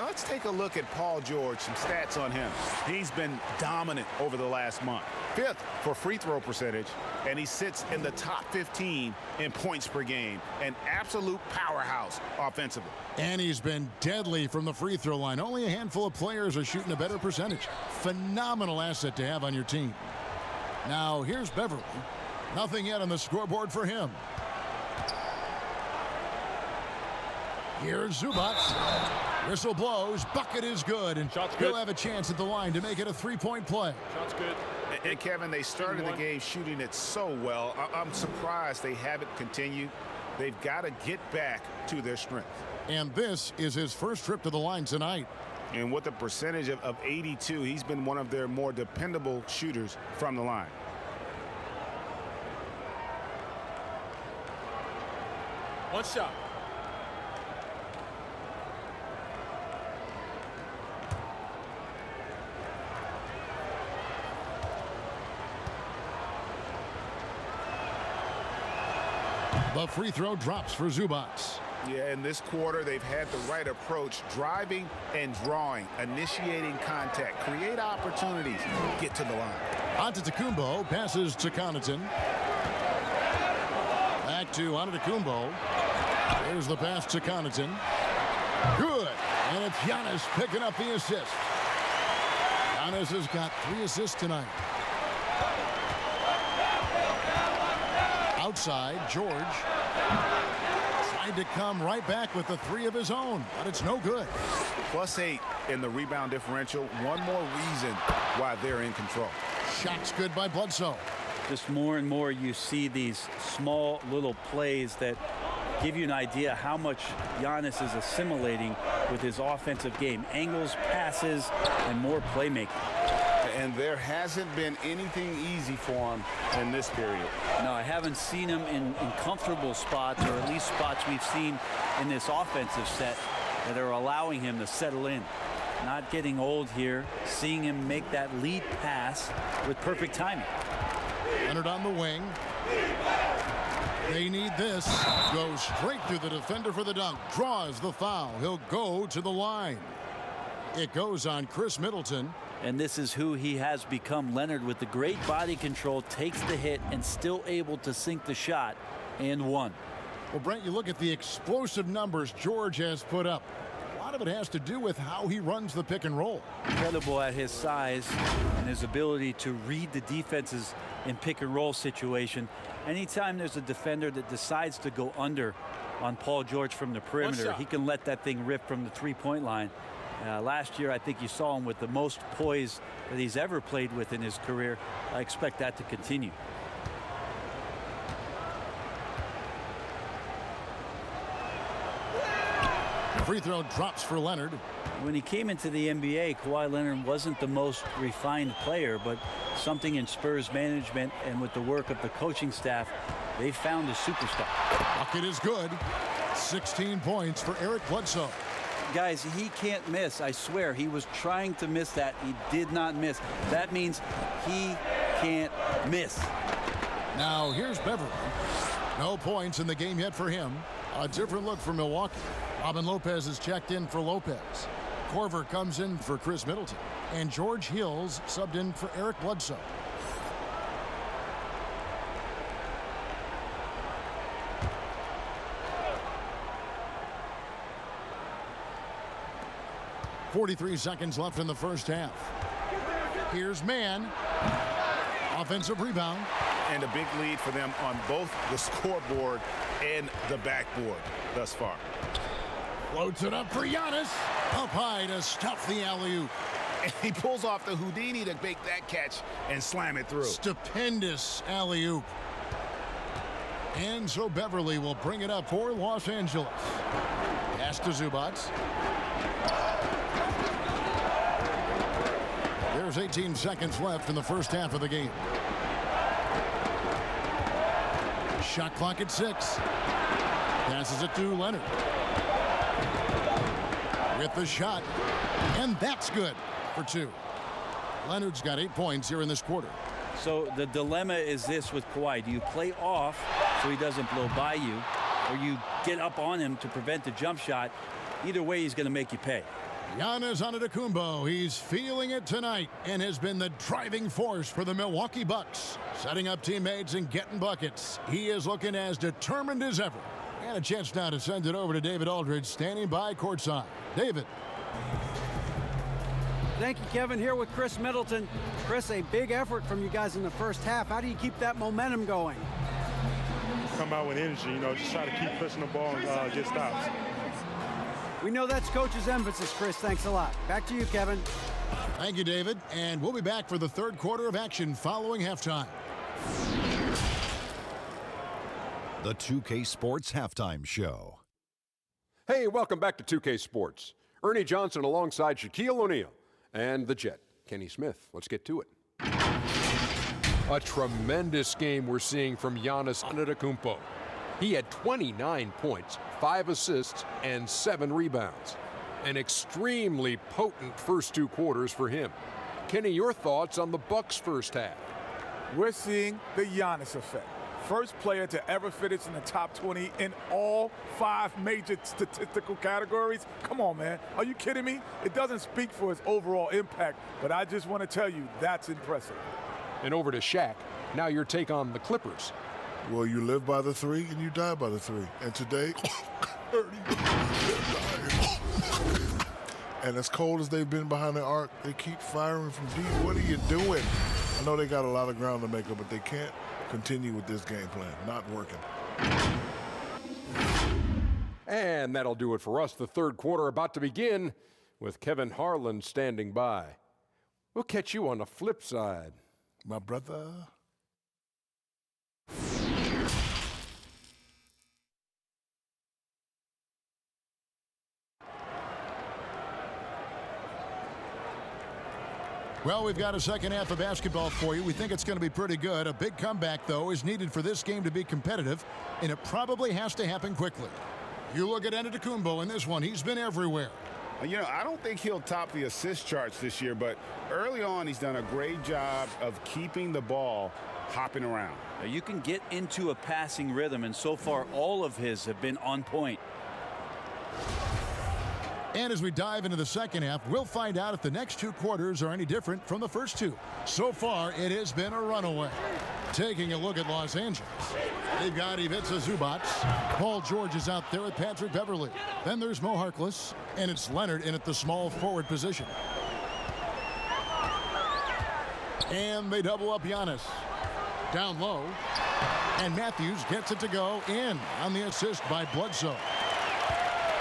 Let's take a look at Paul George, some stats on him. He's been dominant over the last month. 5th for free throw percentage, and he sits in the top 15 in points per game. An absolute powerhouse offensively. And he's been deadly from the free throw line. Only a handful of players are shooting a better percentage. Phenomenal asset to have on your team. Now here's Beverly. Nothing yet on the scoreboard for him. Here's Zubac. Whistle blows. Bucket is good. And he'll have a chance at the line to make it a three-point play. Shot's good. And Kevin, they started the game shooting it so well. I'm surprised they haven't continued. They've got to get back to their strength. And this is his first trip to the line tonight. And with a percentage of 82, he's been one of their more dependable shooters from the line. One shot. The free throw drops for Zubac. Yeah, in this quarter, they've had the right approach, driving and drawing, initiating contact, create opportunities, get to the line. Antetokounmpo passes to Connaughton. Back to Antetokounmpo. Here's the pass to Connaughton. Good. And it's Giannis picking up the assist. Giannis has got 3 assists tonight. Outside, George. Tried to come right back with the 3 of his own, but it's no good. +8 in the rebound differential. One more reason why they're in control. Shot's good by Bledsoe. Just more and more you see these small little plays that give you an idea how much Giannis is assimilating with his offensive game. Angles, passes, and more playmaking. And there hasn't been anything easy for him in this period. No, I haven't seen him in comfortable spots, or at least spots we've seen in this offensive set that are allowing him to settle in. Not getting old here, seeing him make that lead pass with perfect timing. Leonard on the wing. They need this. Goes straight through the defender for the dunk. Draws the foul. He'll go to the line. It goes on Chris Middleton. And this is who he has become. Leonard, with the great body control, takes the hit and still able to sink the shot, and one. Well, Brent, you look at the explosive numbers George has put up. A lot of it has to do with how he runs the pick and roll. Incredible at his size and his ability to read the defenses in pick and roll situation. Anytime there's a defender that decides to go under on Paul George from the perimeter, he can let that thing rip from the three-point line. Last year, I think you saw him with the most poise that he's ever played with in his career. I expect that to continue. Free throw drops for Leonard. When he came into the NBA, Kawhi Leonard wasn't the most refined player, but something in Spurs management and with the work of the coaching staff, they found a superstar. Bucket is good. 16 points for Eric Bledsoe. Guys, he can't miss. I swear, he was trying to miss that. He did not miss. That means he can't miss. Now here's Beverly. No points in the game yet for him. A different look for Milwaukee. Robin Lopez is checked in for Lopez. Korver comes in for Chris Middleton. And George Hills subbed in for Eric Bledsoe. .43 seconds left in the first half. Here's Mann. Offensive rebound. And a big lead for them on both the scoreboard and the backboard thus far. Floats it up for Giannis. Up high to stuff the alley-oop. And he pulls off the Houdini to make that catch and slam it through. Stupendous alley-oop. And so Beverly will bring it up for Los Angeles. Pass to Zubac. There's 18 seconds left in the first half of the game. Shot clock at 6. Passes it to Leonard. With the shot. And that's good for 2. Leonard's got 8 points here in this quarter. So the dilemma is this with Kawhi. Do you play off so he doesn't blow by you, or you get up on him to prevent the jump shot? Either way, he's going to make you pay. Giannis Antetokounmpo, he's feeling it tonight and has been the driving force for the Milwaukee Bucks. Setting up teammates and getting buckets. He is looking as determined as ever. And a chance now to send it over to David Aldridge, standing by courtside. David. Thank you, Kevin. Here with Chris Middleton. Chris, a big effort from you guys in the first half. How do you keep that momentum going? Come out with energy, just try to keep pushing the ball and get stops. We know that's Coach's emphasis, Chris. Thanks a lot. Back to you, Kevin. Thank you, David. And we'll be back for the third quarter of action following halftime. The 2K Sports Halftime Show. Hey, welcome back to 2K Sports. Ernie Johnson alongside Shaquille O'Neal and the Jet, Kenny Smith. Let's get to it. A tremendous game we're seeing from Giannis Antetokounmpo. He had 29 points, 5 assists, and 7 rebounds. An extremely potent first 2 quarters for him. Kenny, your thoughts on the Bucks' first half? We're seeing the Giannis effect. First player to ever finish in the top 20 in all 5 major statistical categories. Come on, man. Are you kidding me? It doesn't speak for his overall impact, but I just want to tell you that's impressive. And over to Shaq. Now your take on the Clippers. Well, you live by the 3 and you die by the 3. And today, and as cold as they've been behind the arc, they keep firing from deep. What are you doing? I know they got a lot of ground to make up, but they can't continue with this game plan. Not working. And that'll do it for us. The third quarter about to begin with Kevin Harlan standing by. We'll catch you on the flip side, my brother. Well, we've got a second half of basketball for you. We think it's going to be pretty good. A big comeback, though, is needed for this game to be competitive, and it probably has to happen quickly. You look at Antetokounmpo in this one. He's been everywhere. You know, I don't think he'll top the assist charts this year, but early on he's done a great job of keeping the ball hopping around. You can get into a passing rhythm, and so far all of his have been on point. And as we dive into the second half, we'll find out if the next two quarters are any different from the first two. So far, it has been a runaway. Taking a look at Los Angeles, they've got Ivica Zubac. Paul George is out there with Patrick Beverley. Then there's Mo Harkless, and it's Leonard in at the small forward position. And they double up Giannis. Down low, and Matthews gets it to go in on the assist by Bledsoe.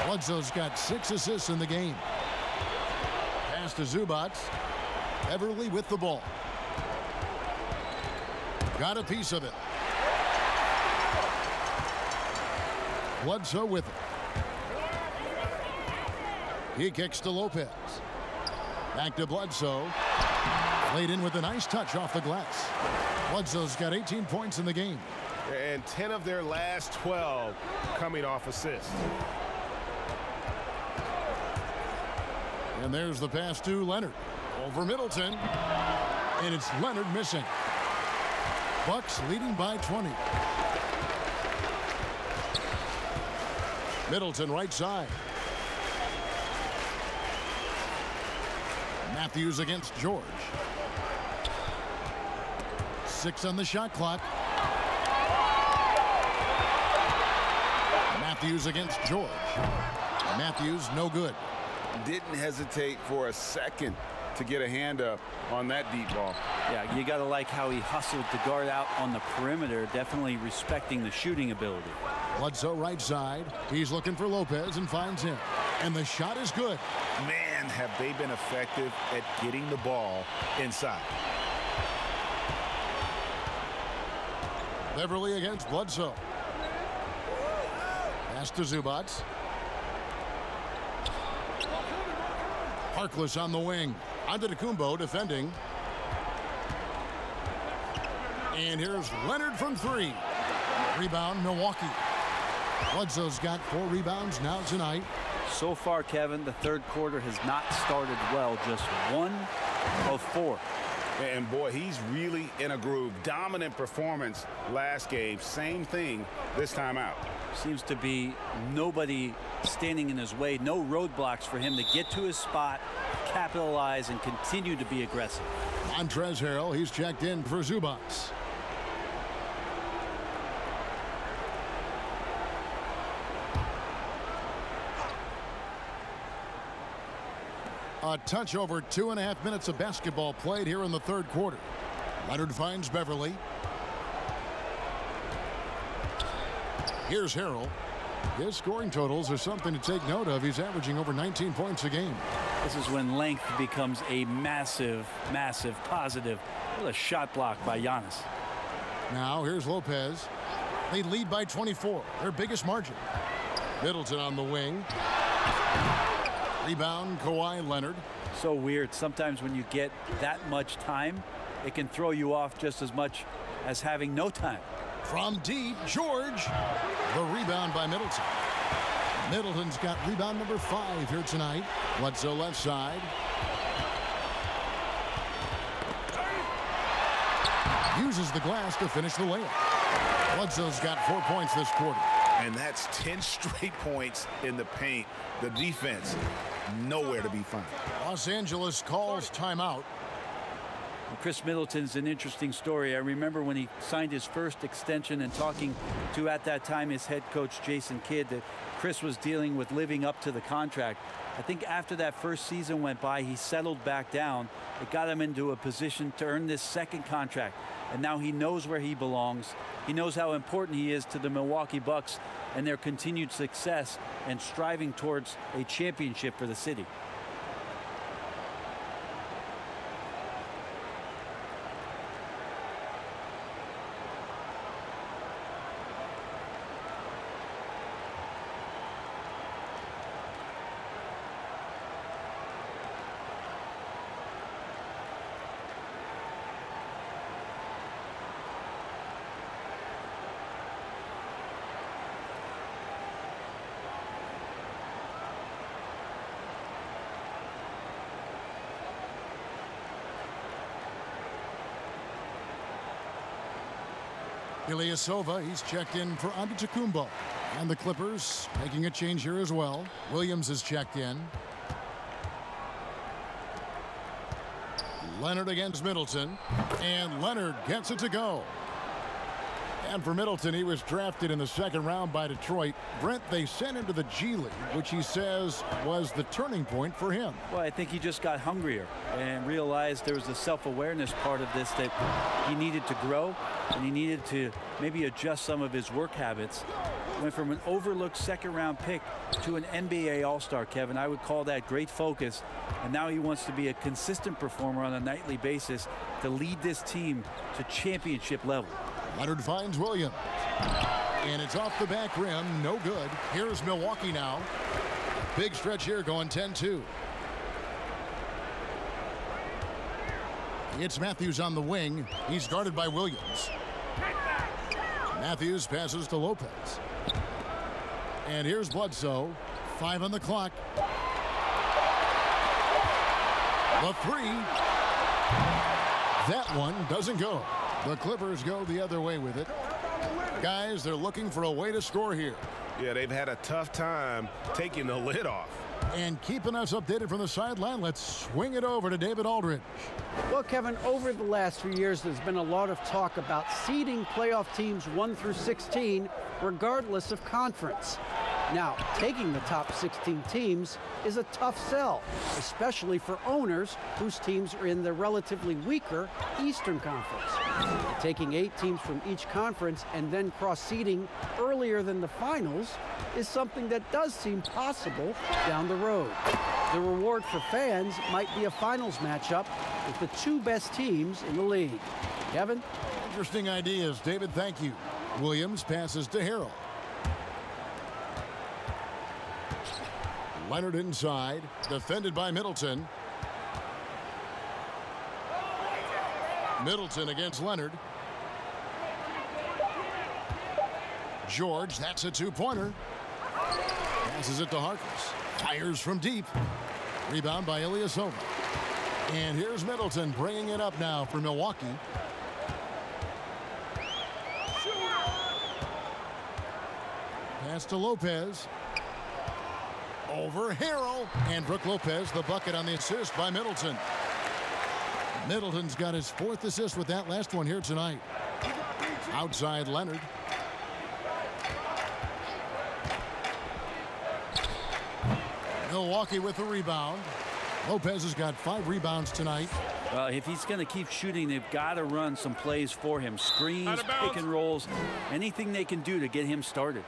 Bledsoe's got 6 assists in the game. Pass to Zubac. Beverley with the ball. Got a piece of it. Bledsoe with it. He kicks to Lopez. Back to Bledsoe. Laid in with a nice touch off the glass. Bledsoe's got 18 points in the game. And 10 of their last 12 coming off assists. And there's the pass to Leonard. Over Middleton. And it's Leonard missing. Bucks leading by 20. Middleton right side. Matthews against George. 6 on the shot clock. Matthews against George. Matthews no good. Didn't hesitate for a second to get a hand up on that deep ball. Yeah, you got to like how he hustled to guard out on the perimeter, definitely respecting the shooting ability. Bledsoe right side. He's looking for Lopez and finds him. And the shot is good. Man, have they been effective at getting the ball inside. Beverley against Bledsoe. Pass to Zubac. Harkless on the wing. Antetokounmpo defending. And here's Leonard from 3. Rebound, Milwaukee. Bledsoe's got 4 rebounds now tonight. So far, Kevin, the third quarter has not started well. Just 1 of 4. And boy, he's really in a groove. Dominant performance last game. Same thing this time out. Seems to be nobody standing in his way. No roadblocks for him to get to his spot, capitalize, and continue to be aggressive. Montrezl Harrell, he's checked in for Zubac. A touch over 2.5 minutes of basketball played here in the third quarter. Leonard finds Beverley. Here's Harrell. His scoring totals are something to take note of. He's averaging over 19 points a game. This is when length becomes a massive, massive positive. What a shot block by Giannis. Now here's Lopez. They lead by 24, their biggest margin. Middleton on the wing. Rebound, Kawhi Leonard. So weird. Sometimes when you get that much time, it can throw you off just as much as having no time. From deep, George. The rebound by Middleton. Middleton's got rebound number 5 here tonight. Bledsoe left side. Uses the glass to finish the layup. Bledsoe's got 4 points this quarter. And that's 10 straight points in the paint. The defense, nowhere to be found. Los Angeles calls timeout. Chris Middleton's an interesting story. I remember when he signed his first extension and talking to, at that time, his head coach, Jason Kidd, that Chris was dealing with living up to the contract. I think after that first season went by, he settled back down. It got him into a position to earn this second contract. And now he knows where he belongs. He knows how important he is to the Milwaukee Bucks and their continued success and striving towards a championship for the city. Ilyasova, he's checked in for Antetokounmpo. And the Clippers making a change here as well. Williams is checked in. Leonard against Middleton. And Leonard gets it to go. And for Middleton, he was drafted in the second round by Detroit. Brent, they sent him to the G League, which he says was the turning point for him. Well, I think he just got hungrier and realized there was a self-awareness part of this that he needed to grow, and he needed to maybe adjust some of his work habits. Went from an overlooked second-round pick to an NBA All-Star, Kevin. I would call that great focus. And now he wants to be a consistent performer on a nightly basis to lead this team to championship level. Leonard finds Williams. And it's off the back rim. No good. Here's Milwaukee now. Big stretch here going 10-2. It's Matthews on the wing. He's guarded by Williams. Matthews passes to Lopez. And here's Bledsoe. 5 on the clock. The three. That one doesn't go. The Clippers go the other way with it. Guys, they're looking for a way to score here. Yeah, they've had a tough time taking the lid off. And keeping us updated from the sideline, let's swing it over to David Aldridge. Well, Kevin, over the last few years, there's been a lot of talk about seeding playoff teams 1 through 16, regardless of conference. Now, taking the top 16 teams is a tough sell, especially for owners whose teams are in the relatively weaker Eastern Conference. Taking 8 teams from each conference and then cross-seeding earlier than the finals is something that does seem possible down the road. The reward for fans might be a finals matchup with the 2 best teams in the league. Kevin? Interesting ideas, David. Thank you. Williams passes to Harrell. Leonard inside, defended by Middleton. Middleton against Leonard. George, that's a 2-pointer. Passes it to Harkless. Fires from deep. Rebound by Ilyasova. And here's Middleton bringing it up now for Milwaukee. Pass to Lopez. Over Harrell. And Brook Lopez, the bucket on the assist by Middleton. Middleton's got his 4th assist with that last one here tonight. Outside Leonard. Milwaukee with the rebound. Lopez has got 5 rebounds tonight. Well, if he's going to keep shooting, they've got to run some plays for him. Screens, pick and rolls, anything they can do to get him started.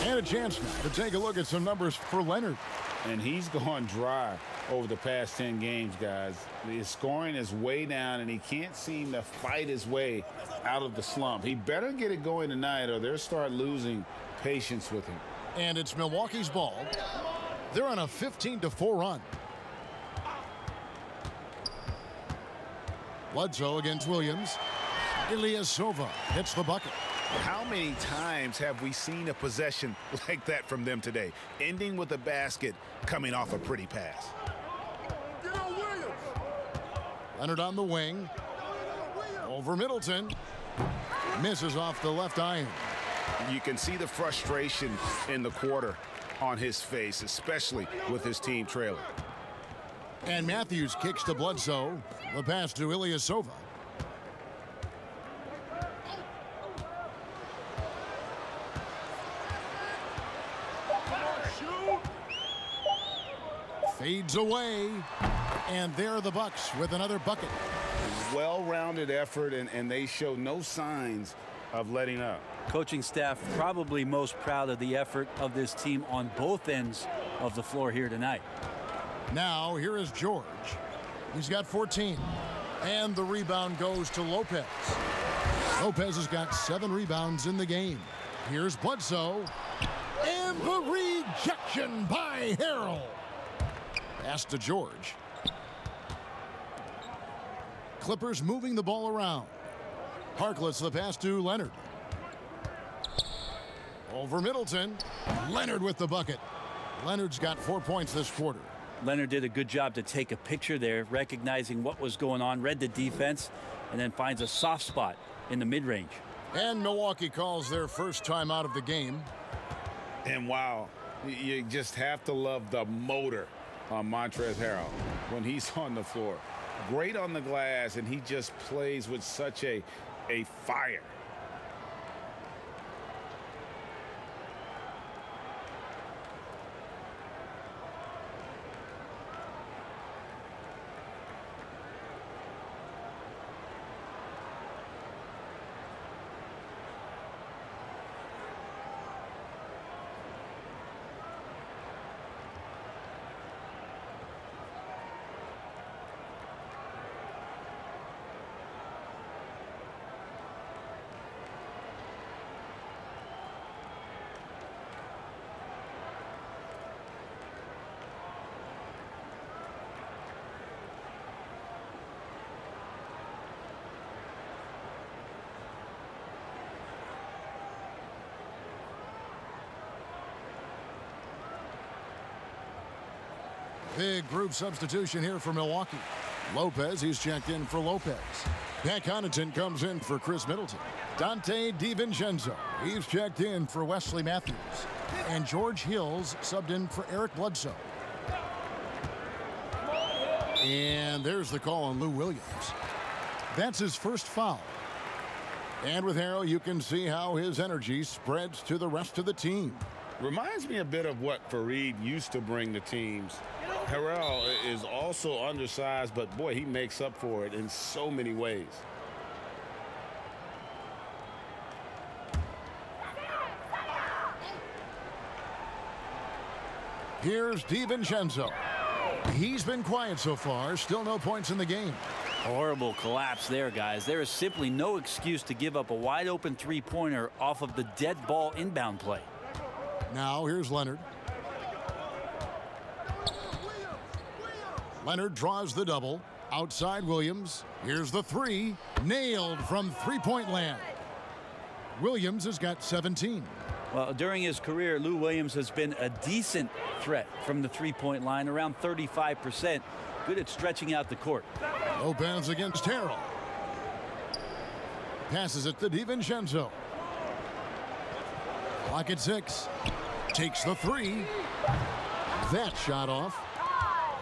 And a chance to take a look at some numbers for Leonard. And he's gone dry over the past 10 games, guys. His scoring is way down, and he can't seem to fight his way out of the slump. He better get it going tonight, or they'll start losing patience with him. And it's Milwaukee's ball. They're on a 15-4 run. Bledsoe against Williams. Ilyasova hits the bucket. How many times have we seen a possession like that from them today, ending with a basket coming off a pretty pass? Leonard on the wing. Over Middleton. Misses off the left iron. You can see the frustration in the quarter on his face, especially with his team trailing. And Matthews kicks to Bledsoe. The pass to Ilyasova. Fades away. And there are the Bucks with another bucket. Well-rounded effort, and they show no signs of letting up. Coaching staff probably most proud of the effort of this team on both ends of the floor here tonight. Now here is George. He's got 14. And the rebound goes to Lopez. Lopez has got 7 rebounds in the game. Here's Bledsoe. And the rejection by Harrell. Pass to George. Clippers moving the ball around. Harkless the pass to Leonard. Over Middleton. Leonard with the bucket. Leonard's got 4 points this quarter. Leonard did a good job to take a picture there, recognizing what was going on, read the defense, and then finds a soft spot in the mid-range. And Milwaukee calls their first time out of the game. And wow, you just have to love the motor on Montrezl Harrell when he's on the floor. Great on the glass, and he just plays with such a fire. Big group substitution here for Milwaukee. Lopez, he's checked in for Lopez. Pat Connaughton comes in for Chris Middleton. Dante DiVincenzo, he's checked in for Wesley Matthews. And George Hills subbed in for Eric Bledsoe. And there's the call on Lou Williams. That's his first foul. And with Harrell, you can see how his energy spreads to the rest of the team. Reminds me a bit of what Fareed used to bring to teams. Harrell is also undersized, but boy, he makes up for it in so many ways. Here's DiVincenzo. He's been quiet so far. Still no points in the game. Horrible collapse there, guys. There is simply no excuse to give up a wide-open three-pointer off of the dead ball inbound play. Now here's Leonard. Leonard draws the double. Outside Williams. Here's the three. Nailed from three-point land. Williams has got 17. Well, during his career, Lou Williams has been a decent threat from the three-point line, around 35%. Good at stretching out the court. Lopez against Harrell. Passes it to DiVincenzo. Clock at 6. Takes the three. That shot off.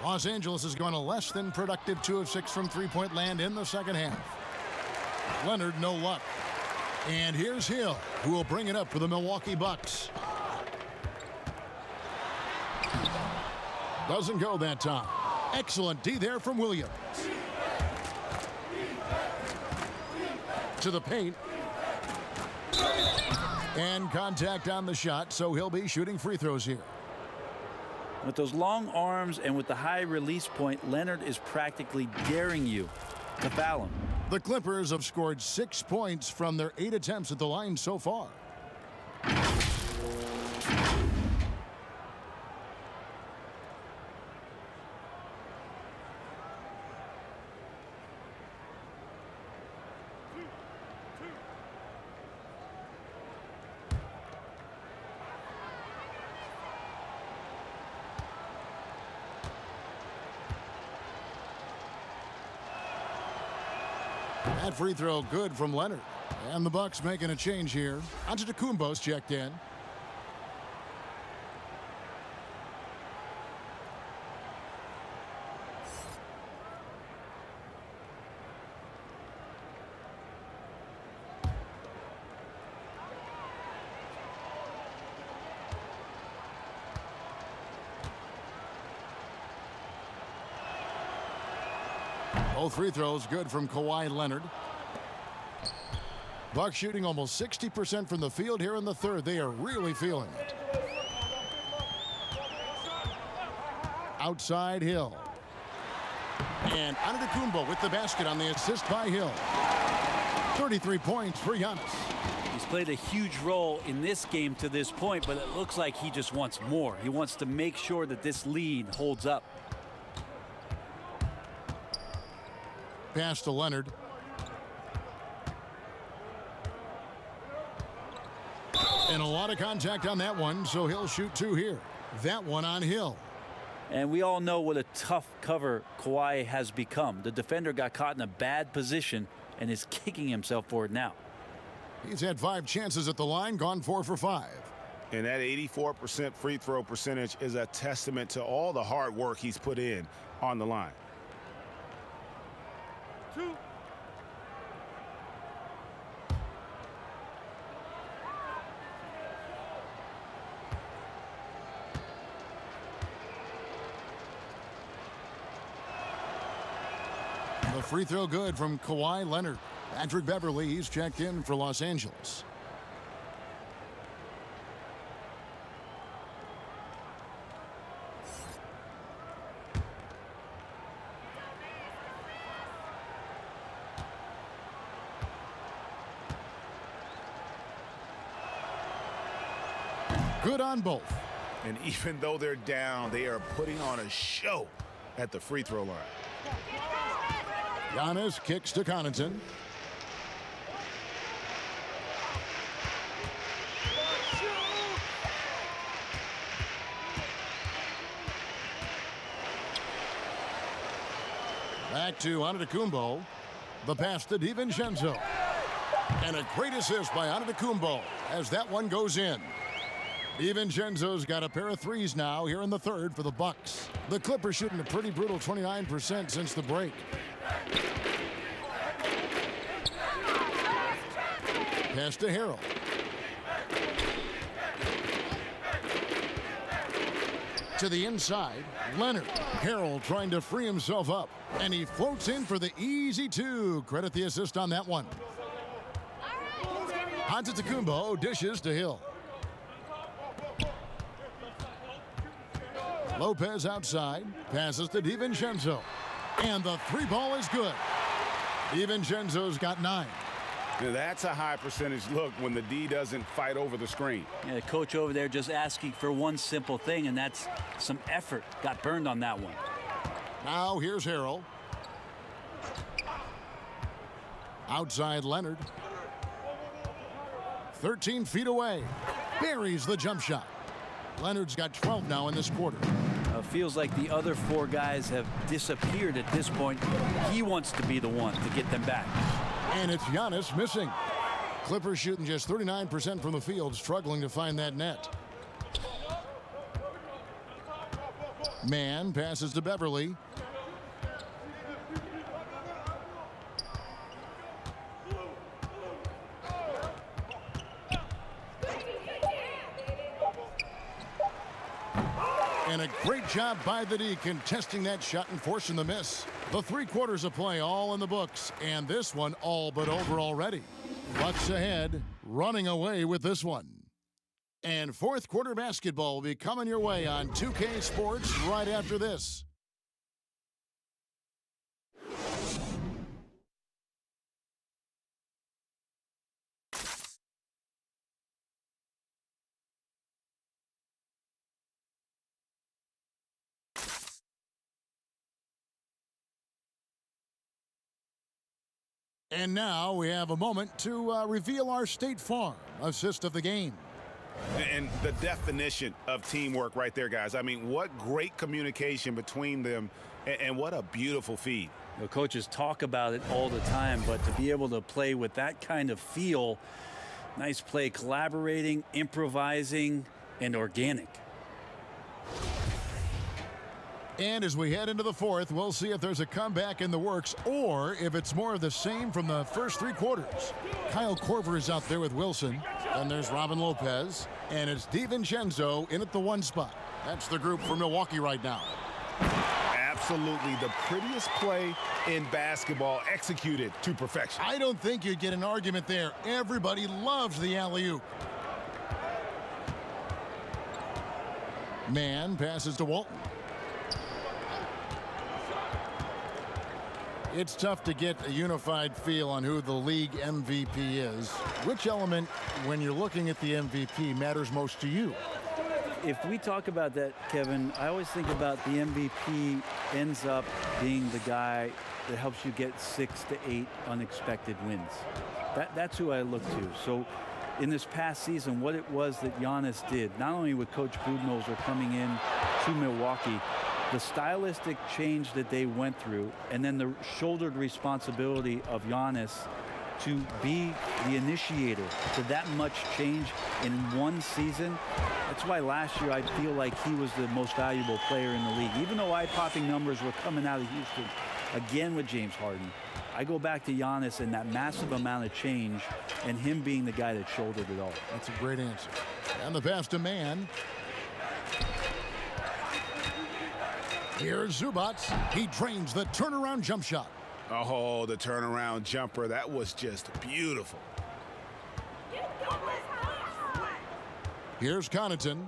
Los Angeles is going a less than productive 2 of 6 from three-point land in the second half. Leonard, no luck. And here's Hill, who will bring it up for the Milwaukee Bucks. Doesn't go that time. Excellent D there from Williams. To the paint. And contact on the shot, so he'll be shooting free throws here. With those long arms and with the high release point, Leonard is practically daring you to foul him. The Clippers have scored 6 points from their 8 attempts at the line so far. That free throw good from Leonard. And the Bucks making a change here. Antetokounmpo's checked in. Both free throws good from Kawhi Leonard. Bucks shooting almost 60% from the field here in the third. They are really feeling it. Outside Hill. And Antetokounmpo with the basket on the assist by Hill. 33 points for Giannis. He's played a huge role in this game to this point, but it looks like he just wants more. He wants to make sure that this lead holds up. Pass to Leonard. And a lot of contact on that one, so he'll shoot two here. That one on Hill. And we all know what a tough cover Kawhi has become. The defender got caught in a bad position and is kicking himself for it now. He's had 5 chances at the line, gone 4 for 5. And that 84% free throw percentage is a testament to all the hard work he's put in on the line. The free throw good from Kawhi Leonard. Patrick Beverley, he's checked in for Los Angeles. Good on both. And even though they're down, they are putting on a show at the free throw line. Giannis kicks to Connaughton. Back to Antetokounmpo. The pass to DiVincenzo. And a great assist by Antetokounmpo as that one goes in. DiVincenzo's got a pair of threes now here in the third for the Bucks. The Clippers shooting a pretty brutal 29% since the break. Pass to Harrell. To the inside, Leonard. Harrell trying to free himself up. And he floats in for the easy two. Credit the assist on that one. Antetokounmpo dishes to Hill. Lopez outside. Passes to DiVincenzo. And the three ball is good. DiVincenzo's got 9. Now that's a high percentage look when the D doesn't fight over the screen. Yeah, the coach over there just asking for one simple thing, and that's some effort. Got burned on that one. Now here's Harrell. Outside Leonard. 13 feet away. Buries the jump shot. Leonard's got 12 now in this quarter. Feels like the other 4 guys have disappeared at this point. He wants to be the one to get them back. And it's Giannis missing. Clippers shooting just 39% from the field, struggling to find that net. Mann passes to Beverley. And a great job by the D contesting that shot and forcing the miss. The 3 quarters of play all in the books, and this one all but over already. Bucks ahead, running away with this one. And 4th quarter basketball will be coming your way on 2K Sports right after this. And now we have a moment to reveal our State Farm assist of the game. And the definition of teamwork right there, guys. I mean, what great communication between them, and what a beautiful feed. The coaches talk about it all the time, but to be able to play with that kind of feel, nice play, collaborating, improvising, and organic. And as we head into the 4th, we'll see if there's a comeback in the works or if it's more of the same from the first 3 quarters. Kyle Korver is out there with Wilson. Then there's Robin Lopez. And it's DiVincenzo in at the 1 spot. That's the group for Milwaukee right now. absolutely the prettiest play in basketball, executed to perfection. I don't think you'd get an argument there. Everybody loves the alley-oop. Man passes to Walton. It's tough to get a unified feel on who the league MVP is. Which element, when you're looking at the MVP, matters most to you? If we talk about that, Kevin, I always think about the MVP ends up being the guy that helps you get 6 to 8 unexpected wins. That's who I look to. So in this past season, what it was that Giannis did, not only with Coach Budenholzer coming in to Milwaukee, the stylistic change that they went through, and then the shouldered responsibility of Giannis to be the initiator to that much change in one season. That's why last year I feel like he was the most valuable player in the league. Even though eye-popping numbers were coming out of Houston, again with James Harden, I go back to Giannis and that massive amount of change and him being the guy that shouldered it all. That's a great answer. And the pass to Man. Here's Zubac. He drains the turnaround jump shot. Oh, the turnaround jumper. That was just beautiful. Here's Connaughton.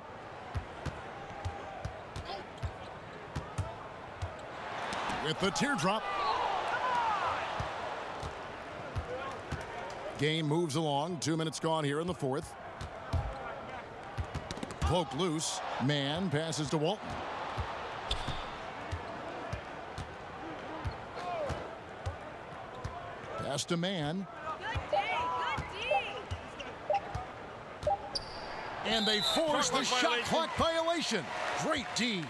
With the teardrop. Game moves along. 2 minutes gone here in the fourth. Poked loose. Man passes to Walton. Pass to Man. And they force the shot clock violation. Great D.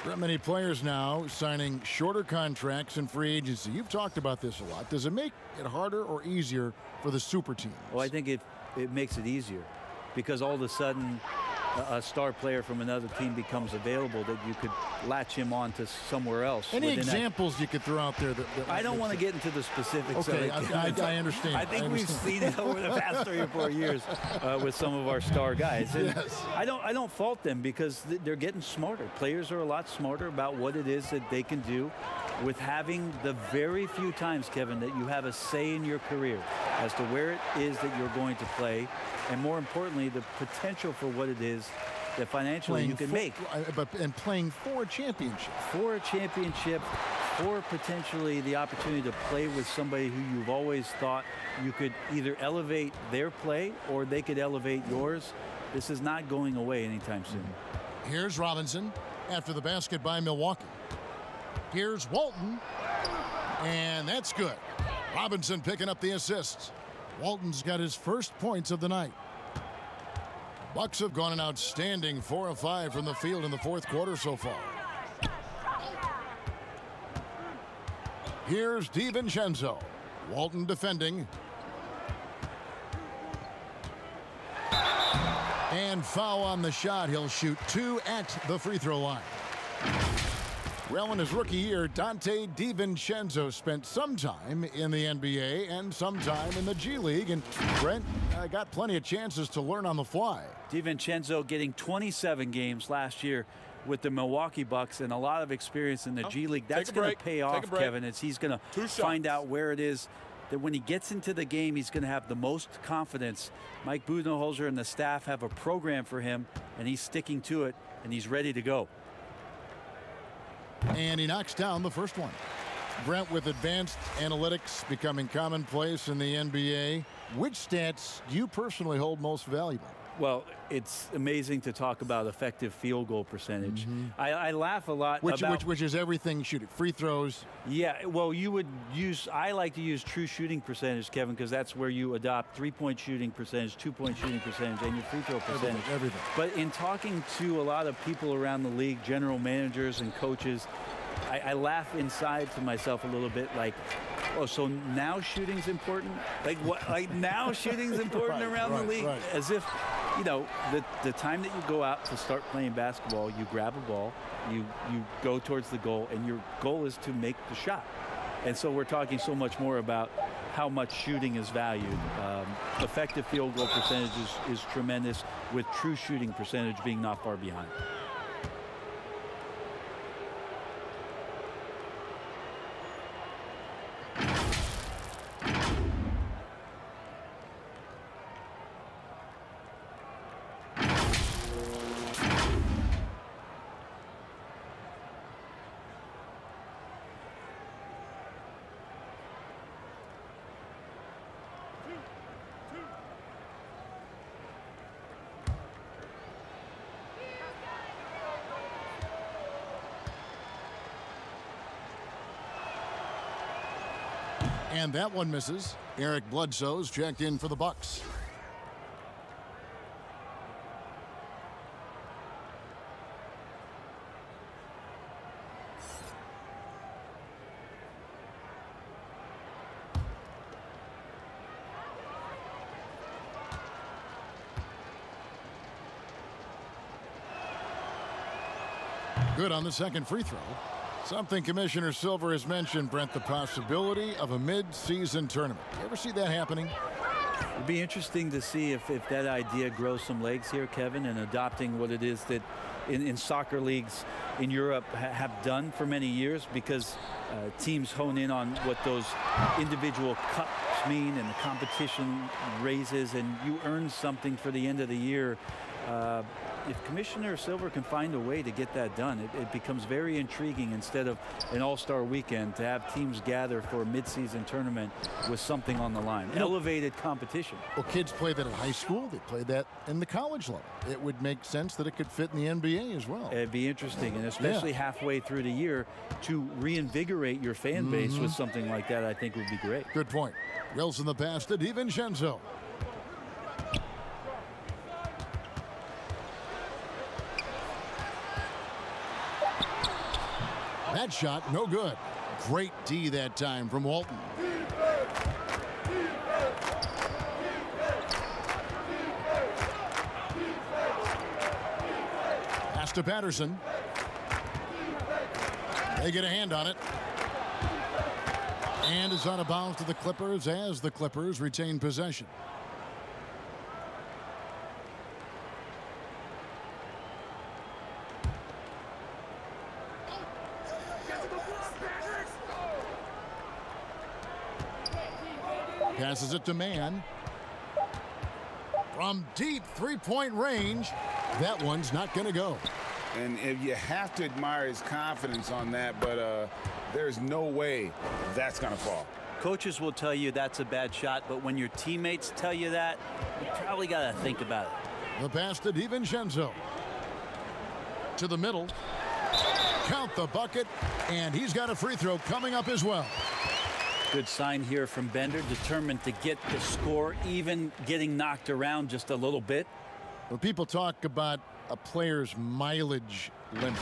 There are many players now signing shorter contracts in free agency. You've talked about this a lot. Does it make it harder or easier for the super teams? Well, I think it makes it easier because all of a sudden a star player from another team becomes available that you could latch him on to somewhere else. Any examples you could throw out there? That I don't want to get into the specifics. Okay, I understand. I think we've seen it over the past 3 or 4 years with some of our star guys. And yes. I don't fault them because they're getting smarter. Players are a lot smarter about what it is that they can do with having the very few times, Kevin, that you have a say in your career as to where it is that you're going to play, and more importantly, the potential for what it is that financially you can make. And playing for a championship. For a championship, for potentially the opportunity to play with somebody who you've always thought you could either elevate their play or they could elevate yours. This is not going away anytime soon. Here's Robinson after the basket by Milwaukee. Here's Walton, and that's good. Robinson picking up the assists. Walton's got his first points of the night. Bucks have gone an outstanding 4 of 5 from the field in the fourth quarter so far. Here's DiVincenzo. Walton defending. And foul on the shot. He'll shoot 2 at the free throw line. Well, in his rookie year, Dante DiVincenzo spent some time in the NBA and some time in the G League, and Brent got plenty of chances to learn on the fly. DiVincenzo getting 27 games last year with the Milwaukee Bucks and a lot of experience in the G League. That's going to pay off, Kevin, as he's going to find out where it is that when he gets into the game, he's going to have the most confidence. Mike Budenholzer and the staff have a program for him, and he's sticking to it, and he's ready to go. And he knocks down the first one. Brent, with advanced analytics becoming commonplace in the NBA, which stats do you personally hold most valuable? Well, it's amazing to talk about effective field goal percentage. I laugh a lot about... Which is everything shooting. Free throws. Yeah, well, I like to use true shooting percentage, Kevin, because that's where you adopt 3-point shooting percentage, 2-point shooting percentage, and your free throw percentage. Everything. But in talking to a lot of people around the league, general managers and coaches, I laugh inside to myself a little bit like, oh, so now shooting's important? Like what? Like now shooting's important around the league? Right. As if, you know, the time that you go out to start playing basketball, you grab a ball, you go towards the goal, and your goal is to make the shot. And so we're talking so much more about how much shooting is valued. Effective field goal percentage is tremendous, with true shooting percentage being not far behind. And that one misses. Eric Bledsoe's checked in for the Bucks. Good on the second free throw. Something Commissioner Silver has mentioned, Brent, the possibility of a mid-season tournament. You ever see that happening? It'd be interesting to see if that idea grows some legs here, Kevin, and adopting what it is that in soccer leagues in Europe have done for many years, because teams hone in on what those individual cups mean and the competition raises, and you earn something for the end of the year. If Commissioner Silver can find a way to get that done, it becomes very intriguing instead of an all-star weekend to have teams gather for a mid-season tournament with something on the line. Elevated competition. Well, kids play that in high school. They play that in the college level. It would make sense that it could fit in the NBA as well. It'd be interesting, and especially halfway through the year, to reinvigorate your fan base with something like that, I think would be great. Good point. Wilson the pass to DiVincenzo. That shot, no good. Great D that time from Walton. Pass to Patterson. They get a hand on it. And it's out of bounds to the Clippers as the Clippers retain possession. Passes it to Mann. From deep three-point range, that one's not going to go. And if you have to admire his confidence on that, but there's no way that's going to fall. Coaches will tell you that's a bad shot, but when your teammates tell you that, you probably got to think about it. The pass to DiVincenzo. To the middle. Count the bucket, and he's got a free throw coming up as well. Good sign here from Bender, determined to get the score, even getting knocked around just a little bit. When people talk about a player's mileage limit,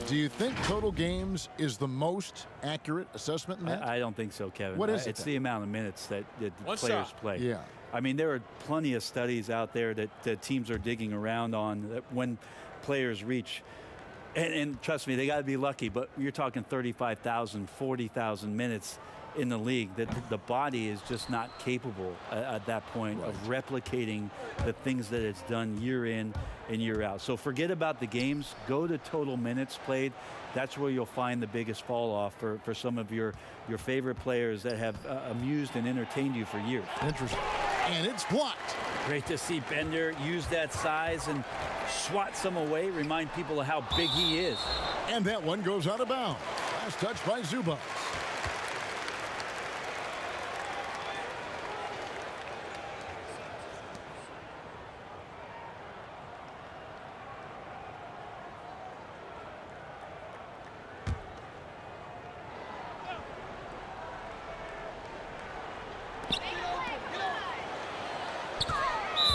do you think total games is the most accurate assessment in that? I don't think so, Kevin. What is it? It's the amount of minutes that players play. Yeah. I mean, there are plenty of studies out there that teams are digging around on that when players reach. And trust me, they got to be lucky, but you're talking 35,000, 40,000 minutes in the league, that the body is just not capable at that point of replicating the things that it's done year in and year out. So forget about the games. Go to total minutes played. That's where you'll find the biggest fall off for some of your favorite players that have amused and entertained you for years. Interesting. And it's blocked. Great to see Bender use that size and swat some away, remind people of how big he is. And that one goes out of bounds. Last touch by Zubac.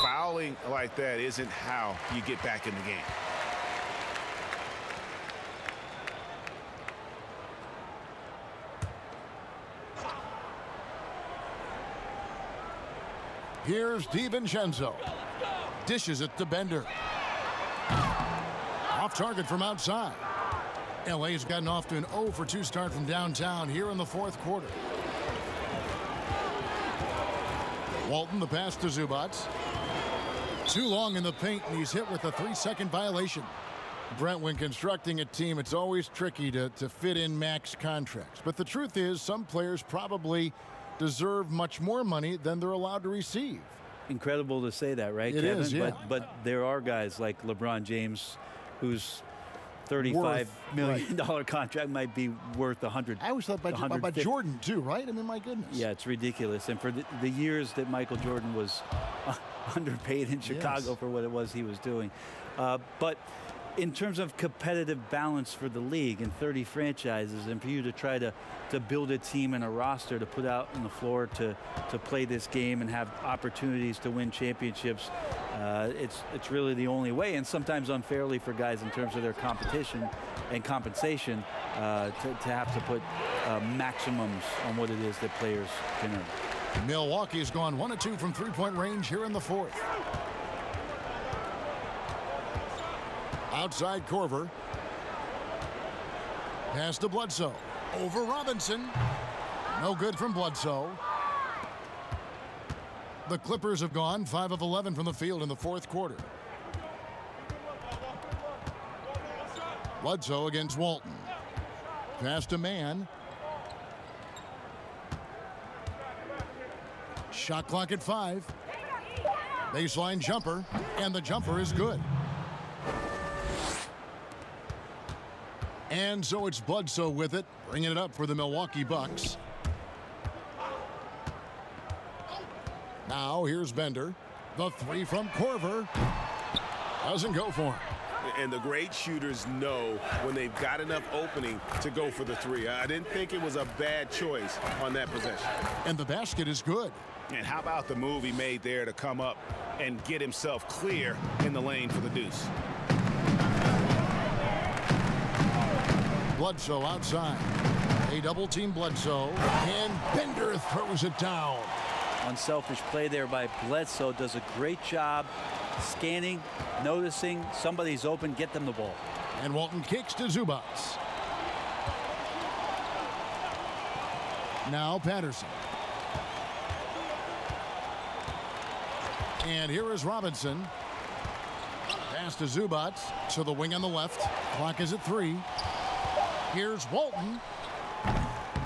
Fouling like that isn't how you get back in the game. Here's DiVincenzo. Dishes it to Bender. Off target from outside. LA's gotten off to an 0 for 2 start from downtown here in the fourth quarter. Walton, the pass to Zubac. Too long in the paint, and he's hit with a 3-second violation. Brent, when constructing a team, it's always tricky to fit in max contracts. But the truth is, some players probably deserve much more money than they're allowed to receive. Incredible to say that, right, It Kevin? is, yeah. But there are guys like LeBron James, whose $35 million contract might be worth 100. I always thought about Jordan too, right? I mean, my goodness. Yeah, it's ridiculous. And for the years that Michael Jordan was underpaid in Chicago for what it was he was doing. But in terms of competitive balance for the league in 30 franchises, and for you to try to build a team and a roster to put out on the floor to play this game and have opportunities to win championships, it's really the only way, and sometimes unfairly for guys in terms of their competition and compensation to have to put maximums on what it is that players can earn. Milwaukee's gone 1 of 2 from three-point range here in the fourth. Outside Korver. Pass to Bledsoe. Over Robinson. No good from Bledsoe. The Clippers have gone 5 of 11 from the field in the fourth quarter. Bledsoe against Walton. Pass to Mann. Shot clock at 5. Baseline jumper, and the jumper is good. And so it's Bledsoe with it, bringing it up for the Milwaukee Bucks. Now here's Bender. The three from Korver. Doesn't go for him. And the great shooters know when they've got enough opening to go for the three. I didn't think it was a bad choice on that possession. And the basket is good. And how about the move he made there to come up and get himself clear in the lane for the deuce? Bledsoe outside. They double-team Bledsoe, and Bender throws it down. Unselfish play there by Bledsoe. Does a great job scanning, noticing somebody's open, get them the ball. And Walton kicks to Zubats. Now Patterson. And here is Robinson. Pass to Zubats to the wing on the left. Clock is at 3. Here's Walton.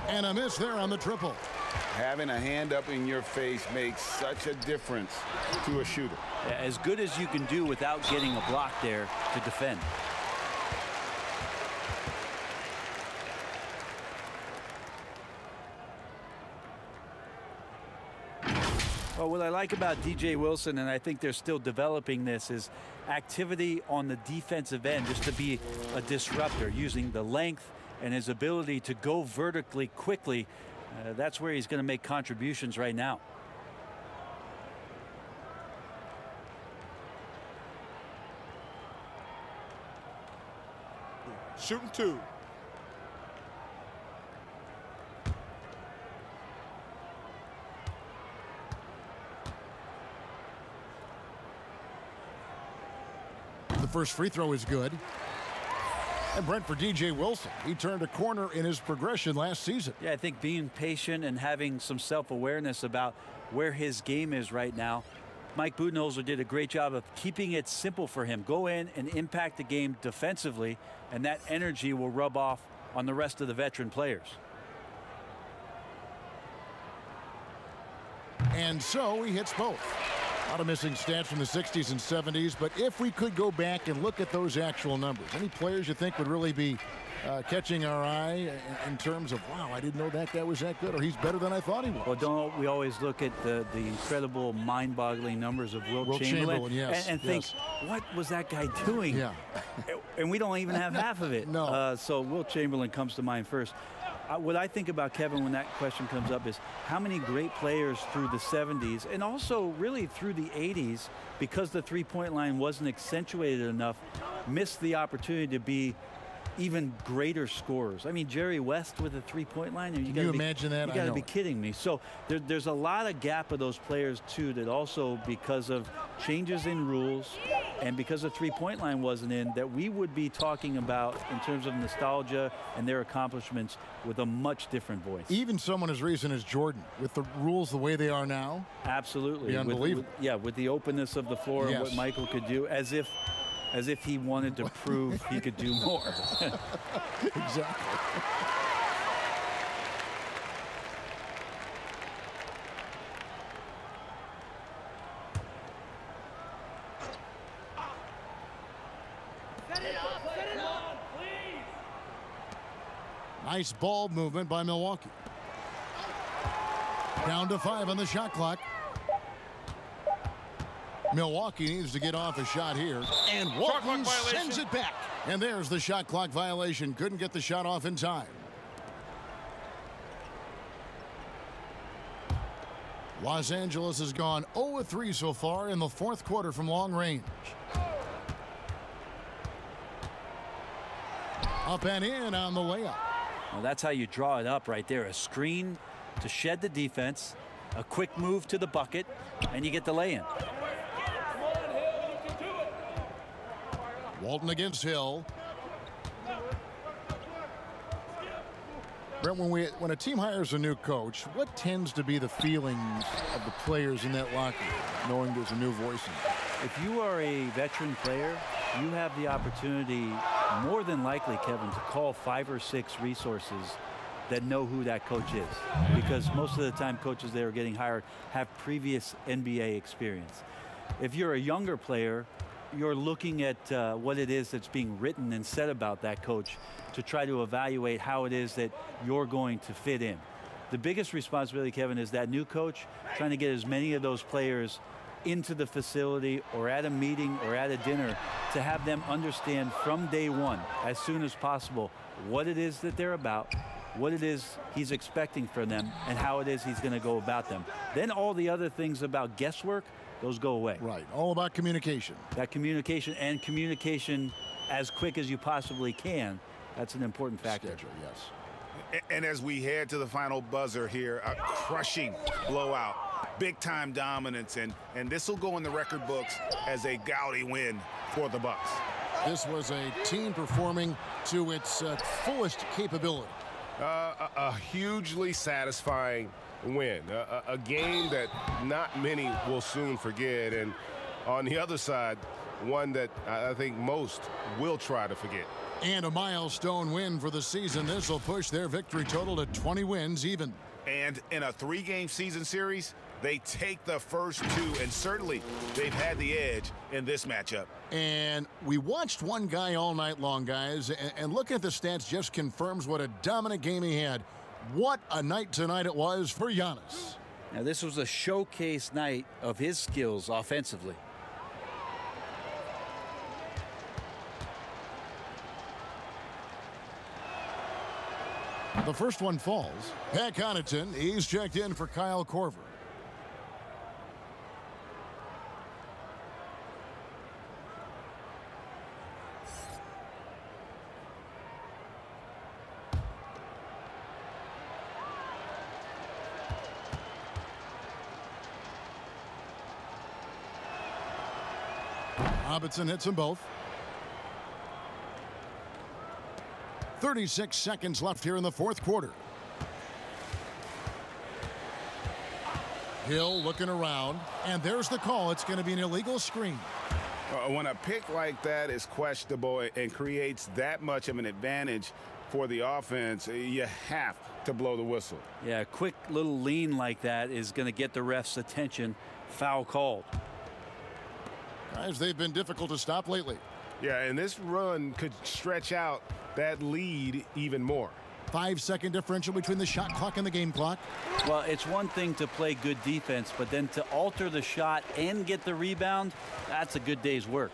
And a miss there on the triple. Having a hand up in your face makes such a difference to a shooter. As good as you can do without getting a block there to defend. Well, what I like about DJ Wilson, and I think they're still developing this, is activity on the defensive end, just to be a disruptor, using the length and his ability to go vertically quickly. That's where he's going to make contributions right now. Shooting 2. The first free throw is good. And Brent, for DJ Wilson, he turned a corner in his progression last season. Yeah, I think being patient and having some self-awareness about where his game is right now. Mike Budenholzer did a great job of keeping it simple for him. Go in and impact the game defensively, and that energy will rub off on the rest of the veteran players. And so he hits both. A lot of missing stats from the 60s and 70s, but if we could go back and look at those actual numbers, any players you think would really be catching our eye in terms of, wow, I didn't know that guy was that good, or he's better than I thought he was? Well, don't we always look at the incredible, mind-boggling numbers of Wilt Chamberlain yes, and think, what was that guy doing? Yeah. And we don't even have half of it. No. So Wilt Chamberlain comes to mind first. What I think about Kevin when that question comes up is how many great players through the 70s and also really through the 80s, because the three-point line wasn't accentuated enough, missed the opportunity to be even greater scorers. I mean, Jerry West with a three-point line. Can you imagine that? You got to be kidding me. So there's a lot of gap of those players too, that also, because of changes in rules and because the three-point line wasn't in, that we would be talking about in terms of nostalgia and their accomplishments with a much different voice. Even someone as recent as Jordan, with the rules the way they are now. Absolutely. Unbelievable. With the openness of the floor, yes, and what Michael could do, as if he wanted to prove he could do more. Exactly. Nice ball movement by Milwaukee. Down to 5 on the shot clock. Milwaukee needs to get off a shot here. And Walton sends it back. And there's the shot clock violation. Couldn't get the shot off in time. Los Angeles has gone 0-3 so far in the fourth quarter from long range. Up and in on the layup. Well, that's how you draw it up right there. A screen to shed the defense, a quick move to the bucket, and you get the lay-in. Walton against Hill. Brent, when a team hires a new coach, what tends to be the feelings of the players in that locker room, knowing there's a new voice in it? If you are a veteran player, you have the opportunity, more than likely, Kevin, to call 5 or 6 resources that know who that coach is. Because most of the time coaches that are getting hired have previous NBA experience. If you're a younger player, you're looking at what it is that's being written and said about that coach to try to evaluate how it is that you're going to fit in. The biggest responsibility, Kevin, is that new coach trying to get as many of those players into the facility or at a meeting or at a dinner to have them understand from day one, as soon as possible, what it is that they're about, what it is he's expecting from them, and how it is he's going to go about them. Then all the other things about guesswork, those go away. Right, all about communication. That communication, and communication as quick as you possibly can, that's an important factor. Schedule, yes. And as we head to the final buzzer here, a crushing blowout, big-time dominance, and this will go in the record books as a gaudy win for the Bucks. This was a team performing to its fullest capability. A hugely satisfying win, a game that not many will soon forget, and on the other side, one that I think most will try to forget. And a milestone win for the season. This will push their victory total to 20 wins even. And in a 3-game season series, they take the first 2, and certainly they've had the edge in this matchup. And we watched one guy all night long, guys, and looking at the stats just confirms what a dominant game he had. What a night tonight it was for Giannis. Now, this was a showcase night of his skills offensively. The first one falls. Pat Connaughton, he's checked in for Kyle Korver. Robertson hits them both. 36 seconds left here in the fourth quarter. Hill looking around, and there's the call. It's going to be an illegal screen. When a pick like that is questionable and creates that much of an advantage for the offense, you have to blow the whistle. Yeah, a quick little lean like that is going to get the ref's attention. Foul called. Guys, they've been difficult to stop lately. Yeah, and this run could stretch out that lead even more. 5-second differential between the shot clock and the game clock. Well, it's one thing to play good defense, but then to alter the shot and get the rebound, that's a good day's work.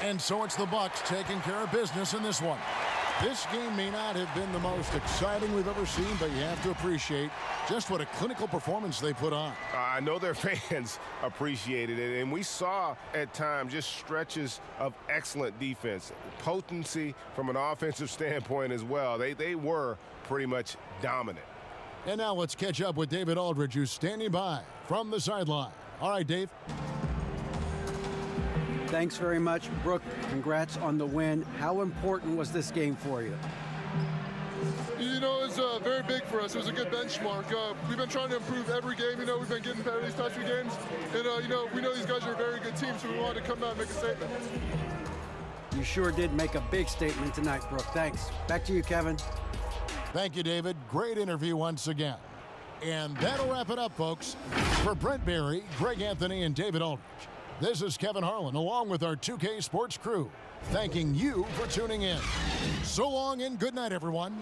And so it's the Bucks taking care of business in this one. This game may not have been the most exciting we've ever seen, but you have to appreciate just what a clinical performance they put on. I know their fans appreciated it, and we saw at times just stretches of excellent defense, potency from an offensive standpoint as well. They were pretty much dominant. And now let's catch up with David Aldridge, who's standing by from the sideline. All right, Dave. Thanks very much, Brooke. Congrats on the win. How important was this game for you? You know, it's very big for us. It was a good benchmark. We've been trying to improve every game. You know, we've been getting better these past few games. And, you know, we know these guys are a very good team, so we wanted to come out and make a statement. You sure did make a big statement tonight, Brooke. Thanks. Back to you, Kevin. Thank you, David. Great interview once again. And that'll wrap it up, folks. For Brent Barry, Greg Anthony, and David Aldridge, This is Kevin Harlan, along with our 2K Sports crew, thanking you for tuning in. So long and good night, everyone.